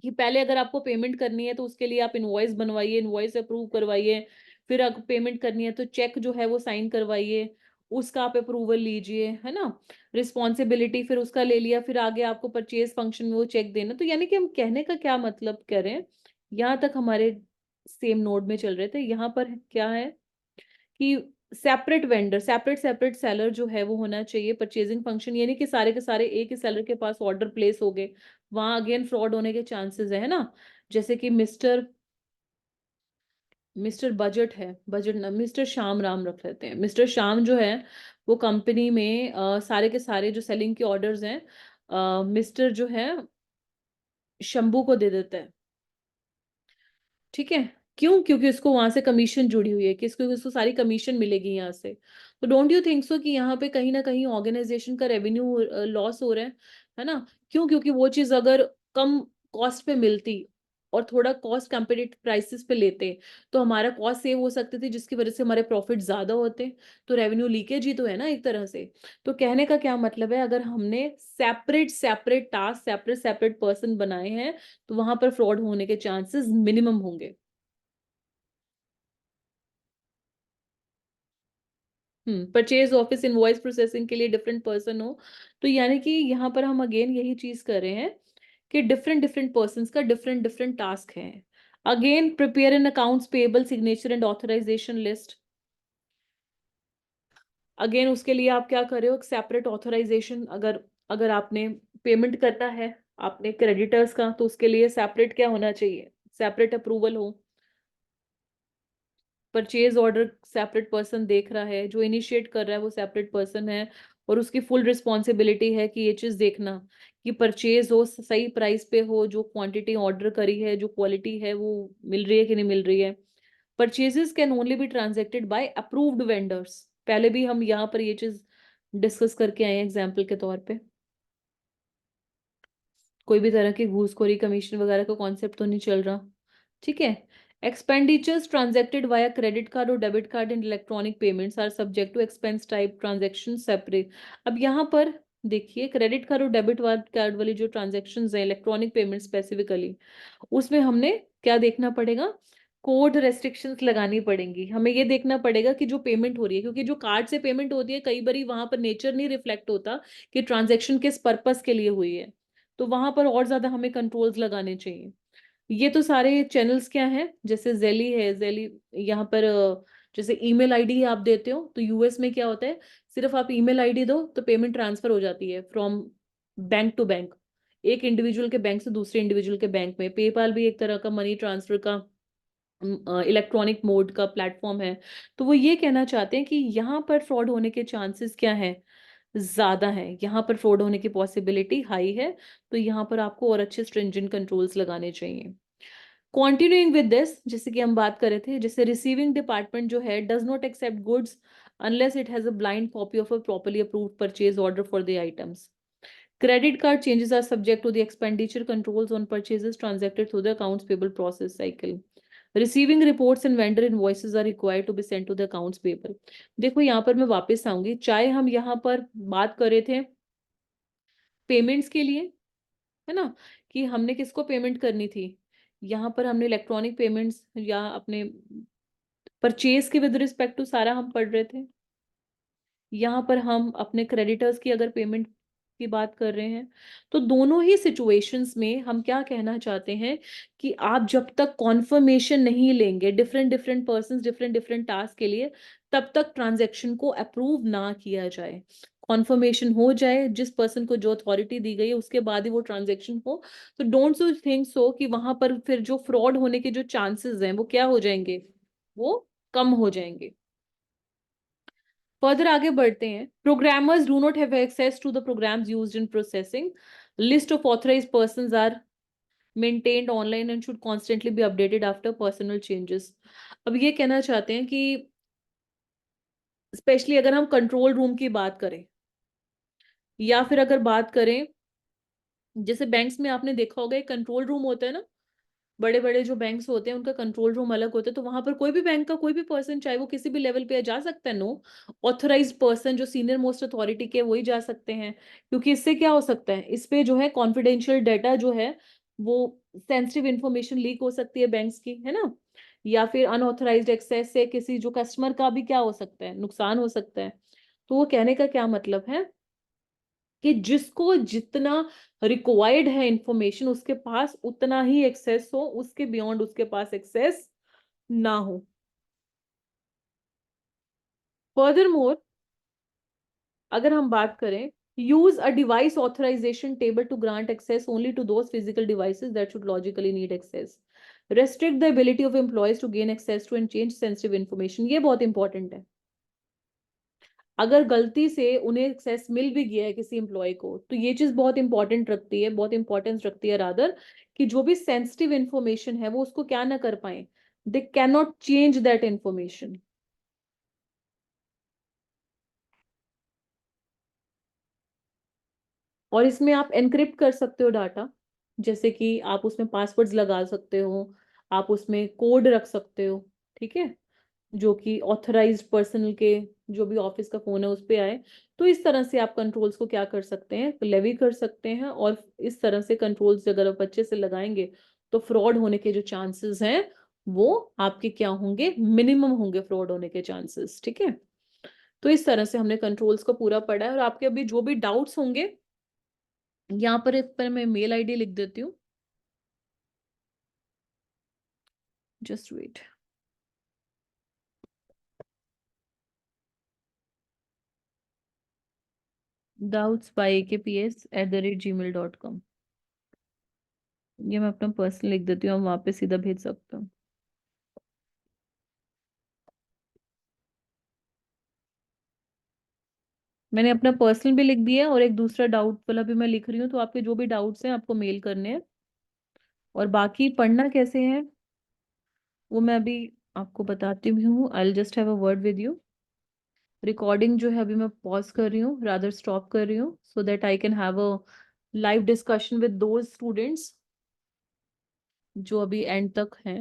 कि पहले अगर आपको पेमेंट करनी है तो उसके लिए आप इनवॉइस बनवाइए, इनवॉइस अप्रूव करवाइए, फिर अगर पेमेंट करनी है तो चेक जो है वो साइन करवाइए, उसका आप अप्रूवल लीजिए, है ना, रिस्पॉन्सिबिलिटी फिर उसका ले लिया, फिर आगे आपको परचेज फंक्शन में वो चेक देना। तो यानी कि हम कहने का क्या मतलब कर रहे हैं, यहाँ तक हमारे सेम नोड में चल रहे थे। यहाँ पर क्या है कि separate vendor, separate separate seller जो है वो होना चाहिए। परचेजिंग फंक्शन यानी कि सारे के सारे एक ही सेलर के पास ऑर्डर प्लेस हो गए, वहां अगेन फ्रॉड होने के चांसेस है ना। जैसे कि मिस्टर मिस्टर बजट है, बजट ना, मिस्टर श्याम राम रख लेते हैं। मिस्टर श्याम जो है वो कंपनी में सारे के सारे जो सेलिंग के ऑर्डर्स हैं मिस्टर जो है शंभू को दे देता है। ठीक है, क्यों? क्योंकि उसको वहां से कमीशन जुड़ी हुई है, किसको? उसको सारी कमीशन मिलेगी यहाँ से। तो डोंट यू थिंक सो कि यहाँ पे कहीं ना कहीं ऑर्गेनाइजेशन का रेवेन्यू लॉस हो रहा है ना? क्यों? क्योंकि वो चीज अगर कम कॉस्ट पे मिलती और थोड़ा कॉस्ट कंपेटिटिव प्राइसेस पे लेते तो हमारा कॉस्ट सेव हो सकते थे, जिसकी वजह से हमारे प्रॉफिट ज्यादा होते। तो रेवेन्यू लीकेज ही तो है ना एक तरह से। तो कहने का क्या मतलब है, अगर हमने separate separate task, separate separate person बनाए हैं तो वहां पर फ्रॉड होने के चांसेस मिनिमम होंगे। परचेज ऑफिस इनवॉइस प्रोसेसिंग के लिए डिफरेंट पर्सन हो, तो यानी कि यहाँ पर हम अगेन यही चीज कर रहे हैं कि डिफरेंट डिफरेंट पर्सन का डिफरेंट डिफरेंट टास्क है। Again prepare an accounts payable signature and authorisation list. Again उसके लिए आप क्या कर रहे हो, सेपरेट ऑथराइजेशन, अगर अगर आपने पेमेंट करना है आपने क्रेडिटर्स का, तो उसके लिए सेपरेट क्या होना चाहिए, सेपरेट अप्रूवल हो। परचेज ऑर्डर सेपरेट पर्सन देख रहा है, जो इनिशिएट कर रहा है वो सेपरेट पर्सन है, और उसकी फुल रिस्पॉन्सिबिलिटी है कि ये चीज देखना कि परचेज हो, सही प्राइस पे हो, जो क्वांटिटी ऑर्डर करी है, जो क्वालिटी है वो मिल रही है कि नहीं मिल रही है। Purchases can only be transacted by approved vendors. पहले भी हम यहाँ पर ये चीज डिस्कस करके आए एग्जाम्पल के तौर पे। कोई भी तरह की घूसखोरी कमीशन वगैरह का कॉन्सेप्ट तो नहीं चल रहा, ठीक है। Expenditures transacted via credit card और debit card and electronic payments are subject to expense type transaction separate. अब यहाँ पर देखिए, क्रेडिट कार्ड और डेबिट कार्ड वाली जो ट्रांजेक्शन है, इलेक्ट्रॉनिक पेमेंट स्पेसिफिकली, उसमें हमने क्या देखना पड़ेगा, कोड रेस्ट्रिक्शंस लगानी पड़ेंगी। हमें ये देखना पड़ेगा कि जो पेमेंट हो रही है, क्योंकि जो कार्ड से पेमेंट होती है कई बार वहां पर नेचर नहीं रिफ्लेक्ट होता कि ट्रांजैक्शन किस पर्पस के लिए हुई है, तो वहां पर और ज्यादा हमें कंट्रोल्स लगाने चाहिए। ये तो सारे चैनल्स क्या हैं, जैसे जेली है, जेली यहाँ पर जैसे ईमेल आईडी आप देते हो, तो यूएस में क्या होता है, सिर्फ आप ईमेल आईडी दो तो पेमेंट ट्रांसफर हो जाती है फ्रॉम बैंक टू बैंक, एक इंडिविजुअल के बैंक से दूसरे इंडिविजुअल के बैंक में। पेपाल भी एक तरह का मनी ट्रांसफर का इलेक्ट्रॉनिक मोड का प्लेटफॉर्म है। तो वो ये कहना चाहते हैं कि यहाँ पर फ्रॉड होने के चांसेस क्या है, ज्यादा है, यहाँ पर फ्रॉड होने की पॉसिबिलिटी हाई है। तो यहाँ पर आपको और अच्छे स्ट्रिंजेंट कंट्रोल्स लगाने चाहिए। कॉन्टिन्यूइंग विद दिस, जैसे कि हम बात कर रहे थे, जैसे रिसीविंग डिपार्टमेंट जो है does not accept goods unless it has a blind copy of a properly approved purchase order for the items. Credit card changes are subject to the expenditure controls on purchases transacted through the accounts payable process cycle. Receiving reports and vendor invoices are required to be sent to the accounts payable. देखो यहाँ पर मैं वापस आऊंगी, चाहे हम यहाँ पर बात कर रहे थे पेमेंट्स के लिए, है ना, कि हमने किसको पेमेंट करनी थी, यहाँ पर हमने इलेक्ट्रॉनिक पेमेंट्स या अपने परचेज के विद रिस्पेक्ट टू सारा हम पढ़ रहे थे, यहाँ पर हम अपने क्रेडिटर्स की अगर पेमेंट की बात कर रहे हैं, तो दोनों ही सिचुएशंस में हम क्या कहना चाहते हैं कि आप जब तक कॉन्फर्मेशन नहीं लेंगे different different person different different task के लिए, तब तक ट्रांजैक्शन को अप्रूव ना किया जाए। कॉन्फर्मेशन हो जाए, जिस पर्सन को जो अथॉरिटी दी गई है उसके बाद ही वो ट्रांजैक्शन हो। तो डोंट यू थिंक सो कि वहां पर फिर जो फ्रॉड होने के जो चांसेस हैं वो क्या हो जाएंगे, वो कम हो जाएंगे। फर्दर आगे बढ़ते हैं। Programmers do not have access to the programs used in processing. List of authorised persons are maintained online and should constantly be updated after personnel changes. अब ये कहना चाहते हैं कि स्पेशली अगर हम कंट्रोल रूम की बात करें, या फिर अगर बात करें, जैसे बैंक्स में आपने देखा होगा एक कंट्रोल रूम होता है ना, बड़े बड़े जो बैंक्स होते हैं उनका कंट्रोल रूम अलग होता है, तो वहां पर कोई भी बैंक का कोई भी पर्सन चाहे वो किसी भी लेवल पे जा सकता है। नो, ऑथराइज्ड पर्सन जो सीनियर मोस्ट अथॉरिटी के वही जा सकते हैं, क्योंकि इससे क्या हो सकता है, इस पे जो है कॉन्फिडेंशियल डाटा जो है वो सेंसिटिव इंफॉर्मेशन लीक हो सकती है बैंक्स की, है ना, या फिर अनऑथराइज्ड एक्सेस से किसी जो कस्टमर का भी क्या हो सकता है, नुकसान हो सकता है। तो वो कहने का क्या मतलब है कि जिसको जितना रिक्वायर्ड है इंफॉर्मेशन उसके पास उतना ही एक्सेस हो, उसके बियॉन्ड उसके पास एक्सेस ना हो। फर्दर मोर, अगर हम बात करें, use a device authorisation table to grant access only to those physical devices that should logically need access. Restrict the ability of employees to gain access to and change sensitive information. ये बहुत important है। अगर गलती से उन्हें access मिल भी गया है किसी एम्प्लॉय को, तो ये चीज बहुत इंपॉर्टेंट रखती है, बहुत इंपॉर्टेंस रखती है रादर, कि जो भी सेंसिटिव इंफॉर्मेशन है वो उसको क्या ना कर पाए, they can not change that information. और इसमें आप एनक्रिप्ट कर सकते हो डाटा, जैसे कि आप उसमें पासवर्ड्स लगा सकते हो, आप उसमें कोड रख सकते हो, ठीक है, जो कि ऑथराइज्ड पर्सन के जो भी ऑफिस का फोन है उस पे आए। तो इस तरह से आप कंट्रोल्स को क्या कर सकते हैं, लेवी कर सकते हैं, और इस तरह से कंट्रोल्स अगर आप अच्छे से लगाएंगे तो फ्रॉड होने के जो चांसेस हैं वो आपके क्या होंगे, मिनिमम होंगे फ्रॉड होने के चांसेस, ठीक है। तो इस तरह से हमने कंट्रोल्स को पूरा पढ़ा है, और आपके अभी जो भी डाउट्स होंगे, यहाँ पर इस पर मैं मेल आईडी लिख देती हूँ, जस्ट वेट। doubts@akps@gmail.com। ये मैं अपना पर्सनल लिख देती हूँ, आप वहां पे सीधा भेज सकते हो। मैंने अपना पर्सनल भी लिख दिया है और एक दूसरा डाउट वाला भी मैं लिख रही हूँ, तो आपके जो भी डाउट्स हैं आपको मेल करने हैं। और बाकी पढ़ना कैसे है वो मैं अभी आपको बताती भी हूँ। I just have a word with you. Recording जो है अभी मैं पॉज कर रही हूँ, रादर स्टॉप कर रही हूँ, सो that I can have a live discussion with those students जो अभी एंड तक हैं।